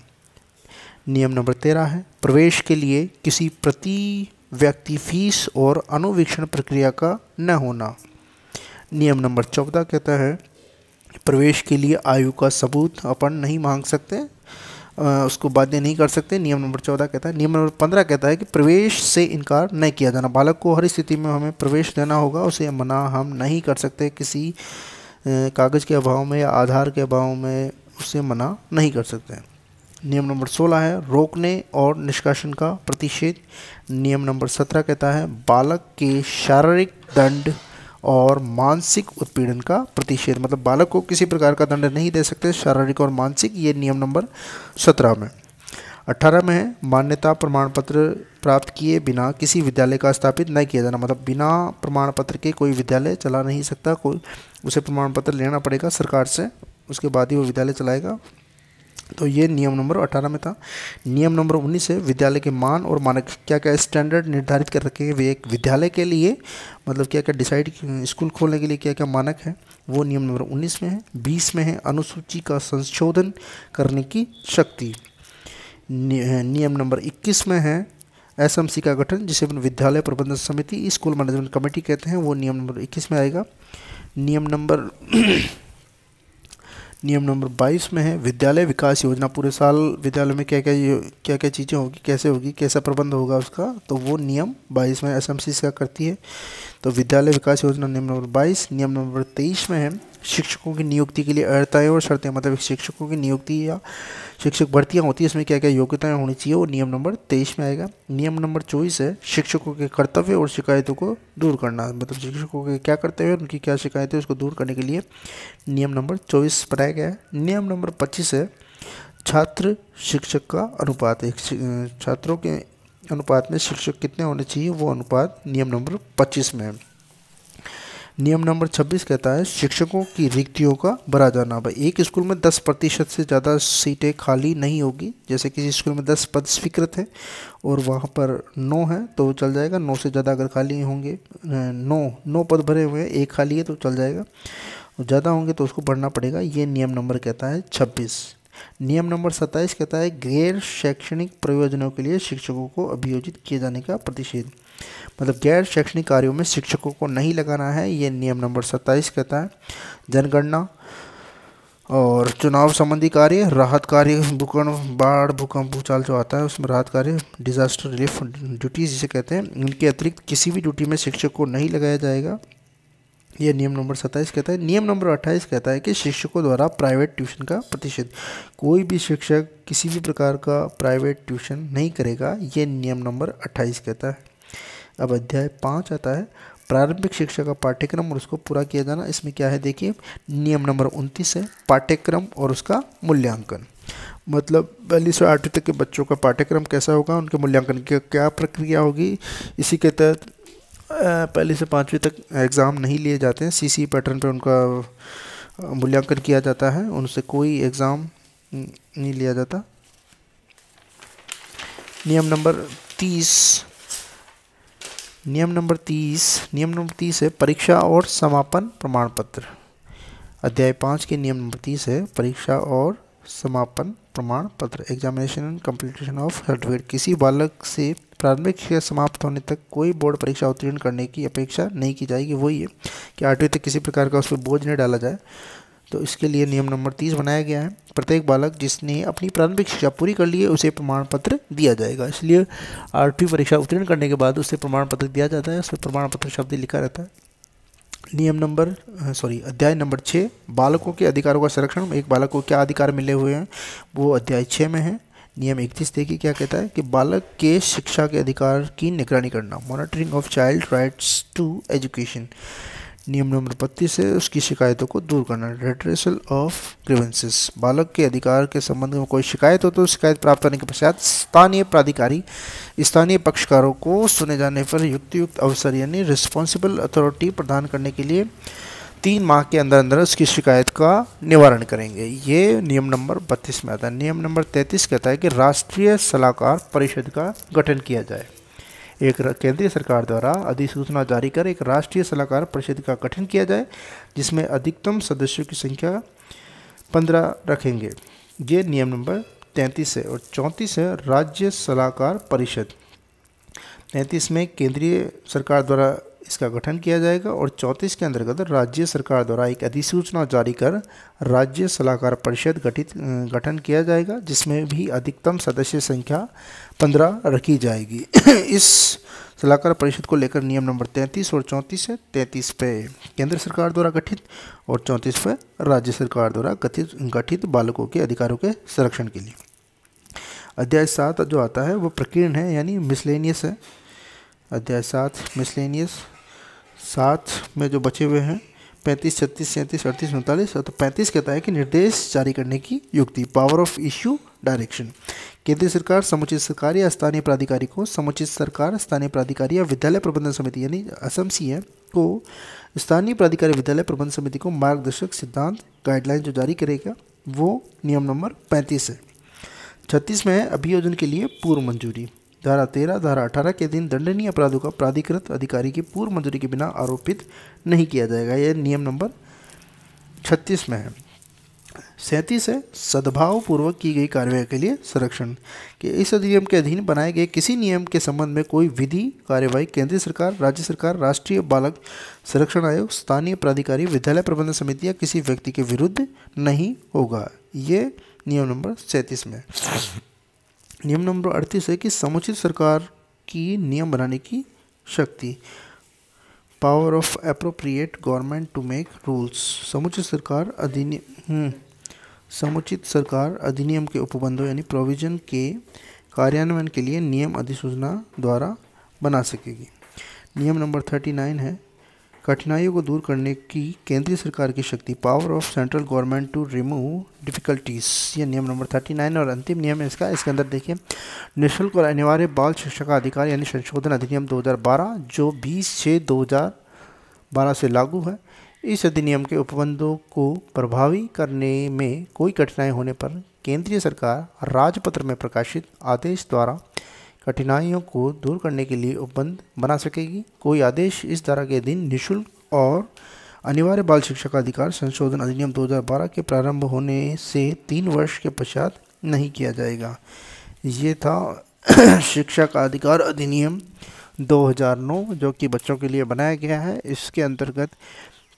नियम नंबर 13 है प्रवेश के लिए किसी प्रति व्यक्ति फीस और अनुवीक्षण प्रक्रिया का न होना। नियम नंबर 14 कहता है प्रवेश के लिए आयु का सबूत अपन नहीं मांग सकते, उसको बाध्य नहीं कर सकते। नियम नंबर 14 कहता है। नियम नंबर 15 कहता है कि प्रवेश से इनकार नहीं किया जाना। बालक को हर स्थिति में हमें प्रवेश देना होगा, उसे मना हम नहीं कर सकते। किसी कागज़ के अभाव में या आधार के अभाव में उसे मना नहीं कर सकते। नियम नंबर 16 है रोकने और निष्कासन का प्रतिषेध। नियम नंबर 17 कहता है बालक के शारीरिक दंड और मानसिक उत्पीड़न का प्रतिषेध, मतलब बालक को किसी प्रकार का दंड नहीं दे सकते शारीरिक और मानसिक। ये नियम नंबर 17 में। 18 में है मान्यता प्रमाण पत्र प्राप्त किए बिना किसी विद्यालय का स्थापित नहीं किया जाना, मतलब बिना प्रमाण पत्र के कोई विद्यालय चला नहीं सकता। कोई उसे प्रमाण पत्र लेना पड़ेगा सरकार से, उसके बाद ही वो विद्यालय चलाएगा। तो ये नियम नंबर 18 में था। नियम नंबर 19 है विद्यालय के मान और मानक, क्या क्या स्टैंडर्ड निर्धारित कर रखे हैं वे एक विद्यालय के लिए, मतलब क्या क्या डिसाइड स्कूल खोलने के लिए क्या क्या मानक है, वो नियम नंबर 19 में है। 20 में है अनुसूची का संशोधन करने की शक्ति। नियम नंबर 21 में है एसएमसी का गठन, जिसे विद्यालय प्रबंधन समिति, स्कूल मैनेजमेंट कमेटी कहते हैं, वो नियम नंबर 21 में आएगा। नियम नंबर 22 में है विद्यालय विकास योजना। पूरे साल विद्यालय में क्या क्या चीज़ें होगी, कैसे होगी, कैसा प्रबंध होगा उसका, तो वो नियम 22 में एसएमसी का करती है। तो विद्यालय विकास योजना नियम नंबर 22। नियम नंबर 23 में है शिक्षकों की नियुक्ति के लिए अर्हताएं और शर्तें, मतलब शिक्षकों की नियुक्ति या शिक्षक भर्तियाँ होती है इसमें क्या क्या योग्यताएं होनी चाहिए, वो नियम नंबर 23 में आएगा। नियम नंबर 24 है शिक्षकों के कर्तव्य और शिकायतों को दूर करना, मतलब शिक्षकों के क्या कर्तव्य है, उनकी क्या शिकायतें, उसको दूर करने के लिए नियम नंबर 24 बनाया गया है। नियम नंबर 25 है छात्र शिक्षक का अनुपात। छात्रों के अनुपात में शिक्षक कितने होने चाहिए, वो अनुपात नियम नंबर 25 में है। नियम नंबर 26 कहता है शिक्षकों की रिक्तियों का भरा जाना। भाई एक स्कूल में 10% से ज़्यादा सीटें खाली नहीं होगी। जैसे किसी स्कूल में 10 पद स्वीकृत है और वहाँ पर 9 है तो चल जाएगा, 9 से ज़्यादा अगर खाली होंगे, 9 पद भरे हुए हैं, 1 खाली है तो चल जाएगा, और ज़्यादा होंगे तो उसको भरना पड़ेगा। ये नियम नंबर कहता है 26। नियम नंबर 27 कहता है गैर शैक्षणिक प्रयोजनों के लिए शिक्षकों को अभियोजित किए जाने का प्रतिषेध, मतलब गैर शैक्षणिक कार्यों में शिक्षकों को नहीं लगाना है, ये नियम नंबर 27 कहता है। जनगणना और चुनाव संबंधी कार्य, राहत कार्य, भूकंप, बाढ़, भूकंप, भूचाल जो आता है उसमें राहत कार्य, डिजास्टर रिलीफ ड्यूटीज जिसे कहते हैं, इनके अतिरिक्त किसी भी ड्यूटी में शिक्षक को नहीं लगाया जाएगा, ये नियम नंबर 27 कहता है। नियम नंबर 28 कहता है कि शिक्षकों द्वारा प्राइवेट ट्यूशन का प्रतिषेध, कोई भी शिक्षक किसी भी प्रकार का प्राइवेट ट्यूशन नहीं करेगा, ये नियम नंबर 28 कहता है। अब अध्याय 5 आता है प्रारंभिक शिक्षा का पाठ्यक्रम और उसको पूरा किया जाना। इसमें क्या है देखिए, नियम नंबर 29 है पाठ्यक्रम और उसका मूल्यांकन, मतलब 1 से 8 तक के बच्चों का पाठ्यक्रम कैसा होगा, उनके मूल्यांकन की क्या प्रक्रिया होगी। इसी के तहत 1 से 5वीं तक एग्ज़ाम नहीं लिए जाते हैं, सीसी पैटर्न पे उनका मूल्यांकन किया जाता है, उनसे कोई एग्ज़ाम नहीं लिया जाता। नियम नंबर 30 है परीक्षा और समापन प्रमाण पत्र। अध्याय 5 के नियम नंबर 30 है परीक्षा और समापन प्रमाण पत्र, examination and completion of certificate. किसी बालक से प्रारंभिक शिक्षा समाप्त होने तक कोई बोर्ड परीक्षा उत्तीर्ण करने की अपेक्षा नहीं की जाएगी। वही है कि 8वीं तक किसी प्रकार का उस पर बोझ नहीं डाला जाए। तो इसके लिए नियम नंबर 30 बनाया गया है। प्रत्येक बालक जिसने अपनी प्रारंभिक शिक्षा पूरी कर ली है उसे प्रमाण पत्र दिया जाएगा। इसलिए 8वीं परीक्षा उत्तीर्ण करने के बाद उसे प्रमाण पत्र दिया जाता है। उसमें प्रमाण पत्र शब्द लिखा रहता है। अध्याय नंबर 6 बालकों के अधिकारों का संरक्षण। एक बालक को क्या अधिकार मिले हुए हैं वो अध्याय 6 में है। नियम 31 देखिए क्या कहता है कि बालक के शिक्षा के अधिकार की निगरानी करना, monitoring of child rights to education. नियम नंबर 32 है उसकी शिकायतों को दूर करना, रेड्रेसल ऑफ ग्रीवेंसेस। बालक के अधिकार के संबंध में कोई शिकायत हो तो शिकायत प्राप्त करने के पश्चात स्थानीय पक्षकारों को सुने जाने पर युक्त अवसर यानी रिस्पॉन्सिबल अथॉरिटी प्रदान करने के लिए 3 माह के अंदर अंदर उसकी शिकायत का निवारण करेंगे। ये नियम नंबर 32 में आता है। नियम नंबर 33 कहता है कि राष्ट्रीय सलाहकार परिषद का गठन किया जाए। एक केंद्रीय सरकार द्वारा अधिसूचना जारी कर एक राष्ट्रीय सलाहकार परिषद का गठन किया जाए जिसमें अधिकतम सदस्यों की संख्या 15 रखेंगे। ये नियम नंबर 33 है। और 34 है राज्य सलाहकार परिषद। 33 में केंद्रीय सरकार द्वारा इसका गठन किया जाएगा और 34 के अंतर्गत राज्य सरकार द्वारा एक अधिसूचना जारी कर राज्य सलाहकार परिषद गठन किया जाएगा जिसमें भी अधिकतम सदस्य संख्या 15 रखी जाएगी। इस सलाहकार परिषद को लेकर नियम नंबर 33 और 34 है। 33 पे केंद्र सरकार द्वारा गठित और 34 पे राज्य सरकार द्वारा गठित बालकों के अधिकारों के संरक्षण के लिए। अध्याय 7 जो आता है वो प्रकीर्ण है यानी मिसलेनियस है। अध्याय 7 मिसलेनियस। 7 में जो बचे हुए हैं 35, 36, 37, 38, 39। तो 35 कहता है कि निर्देश जारी करने की युक्ति, पावर ऑफ इश्यू डायरेक्शन। केंद्रीय सरकार समुचित सरकार या स्थानीय प्राधिकारी को समुचित सरकार स्थानीय प्राधिकारी या विद्यालय प्रबंधन समिति यानी असमसी है को स्थानीय प्राधिकारी विद्यालय प्रबंधन समिति को मार्गदर्शक सिद्धांत गाइडलाइन जो जारी करेगा वो नियम नंबर 35 है। 36 में है अभियोजन के लिए पूर्व मंजूरी। धारा 13, धारा 18 के अधीन दंडनीय अपराधों का प्राधिकृत अधिकारी की पूर्व मंजूरी के बिना आरोपित नहीं किया जाएगा। यह नियम नंबर 36 में है। 37 है सद्भाव पूर्वक की गई कार्रवाई के लिए संरक्षण। कि इस अधिनियम के अधीन बनाए गए किसी नियम के संबंध में कोई विधि कार्यवाही केंद्रीय सरकार, राज्य सरकार, राष्ट्रीय बालक संरक्षण आयोग, स्थानीय प्राधिकारी, विद्यालय प्रबंधन समिति या किसी व्यक्ति के विरुद्ध नहीं होगा। ये नियम नंबर 37 में। नियम नंबर 38 है कि समुचित सरकार की नियम बनाने की शक्ति, power of appropriate government to make rules. समुचित सरकार अधिनियम के उपबंधों यानी प्रोविजन के कार्यान्वयन के लिए नियम अधिसूचना द्वारा बना सकेगी। नियम नंबर 39 है कठिनाइयों को दूर करने की केंद्रीय सरकार की शक्ति, power of central government to remove difficulties. ये नियम नंबर 39 और अंतिम नियम है इसका। इसके अंदर देखिए निःशुल्क और अनिवार्य बाल शिक्षा का अधिकार यानी संशोधन अधिनियम 2012 जो 20/6/2012 से लागू है। इस अधिनियम के उपबंधों को प्रभावी करने में कोई कठिनाई होने पर केंद्रीय सरकार राजपत्र में प्रकाशित आदेश द्वारा कठिनाइयों को दूर करने के लिए उपबंध बना सकेगी। कोई आदेश इस धारा के अधीन निःशुल्क और अनिवार्य बाल शिक्षा का अधिकार संशोधन अधिनियम 2012 के प्रारंभ होने से 3 वर्ष के पश्चात नहीं किया जाएगा। ये था शिक्षा का अधिकार अधिनियम 2009 जो कि बच्चों के लिए बनाया गया है। इसके अंतर्गत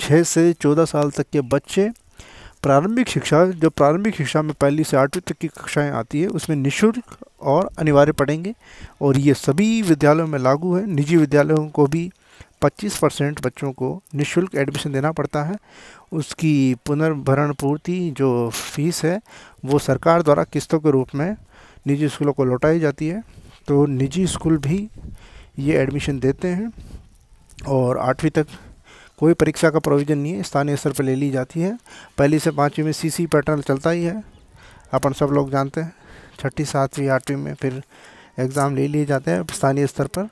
6 से 14 साल तक के बच्चे प्रारंभिक शिक्षा में पहली से 8वीं तक की कक्षाएं आती है उसमें निःशुल्क और अनिवार्य पढ़ेंगे और ये सभी विद्यालयों में लागू है। निजी विद्यालयों को भी 25% बच्चों को निःशुल्क एडमिशन देना पड़ता है। उसकी पुनर्भरण पूर्ति जो फीस है वो सरकार द्वारा किस्तों के रूप में निजी स्कूलों को लौटाई जाती है। तो निजी स्कूल भी ये एडमिशन देते हैं और 8वीं तक कोई परीक्षा का प्रोविज़न नहीं है, स्थानीय स्तर पर ले ली जाती है। पहली से 5वीं में सीसी पैटर्न चलता ही है, अपन सब लोग जानते हैं। 6ठी 7वीं 8वीं में फिर एग्ज़ाम ले लिए जाते हैं स्थानीय स्तर पर।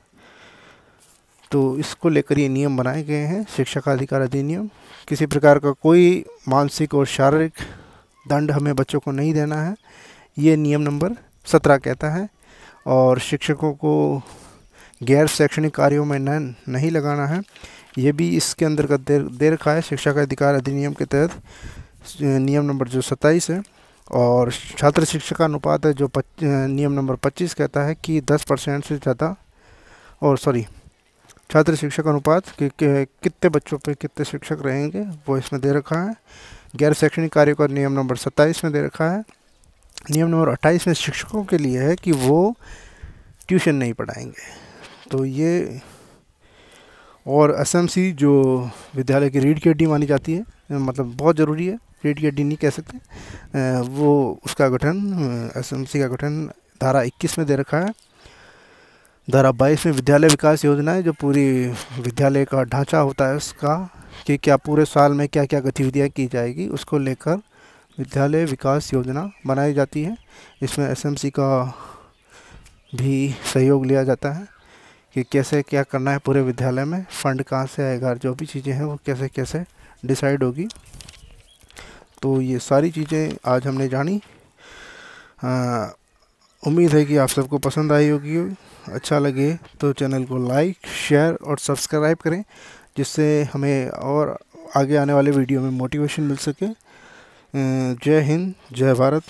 तो इसको लेकर ये नियम बनाए गए हैं शिक्षा का अधिकार अधिनियम। किसी प्रकार का कोई मानसिक और शारीरिक दंड हमें बच्चों को नहीं देना है, ये नियम नंबर 17 कहता है। और शिक्षकों को गैर शैक्षणिक कार्यों में नहीं लगाना है, ये भी इसके अंतर्गत दे रखा है शिक्षा का अधिकार अधिनियम के तहत नियम नंबर जो 27 है। और छात्र शिक्षक का अनुपात है जो नियम नंबर 25 कहता है कि 10% से ज़्यादा और सॉरी छात्र शिक्षक अनुपात कि कितने बच्चों पे कितने शिक्षक रहेंगे वो इसमें दे रखा है। गैर शैक्षणिक कार्यों का नियम नंबर 27 में दे रखा है। नियम नंबर 28 में शिक्षकों के लिए है कि वो ट्यूशन नहीं पढ़ाएंगे। तो ये और एसएमसी जो विद्यालय की रीढ़ की हड्डी मानी जाती है, मतलब बहुत ज़रूरी है, रीढ़ की हड्डी नहीं कह सकते, वो उसका गठन एसएमसी का गठन धारा 21 में दे रखा है। धारा 22 में विद्यालय विकास योजना है, जो पूरी विद्यालय का ढांचा होता है उसका कि क्या पूरे साल में क्या क्या गतिविधियाँ की जाएगी, उसको लेकर विद्यालय विकास योजना बनाई जाती है। इसमें एसएमसी का भी सहयोग लिया जाता है कि कैसे क्या करना है पूरे विद्यालय में, फंड कहाँ से आएगा, जो भी चीज़ें हैं वो कैसे कैसे डिसाइड होगी। तो ये सारी चीज़ें आज हमने जानी। उम्मीद है कि आप सबको पसंद आई होगी। अच्छा लगे तो चैनल को लाइक, शेयर और सब्सक्राइब करें, जिससे हमें और आगे आने वाले वीडियो में मोटिवेशन मिल सके। जय हिंद, जय भारत।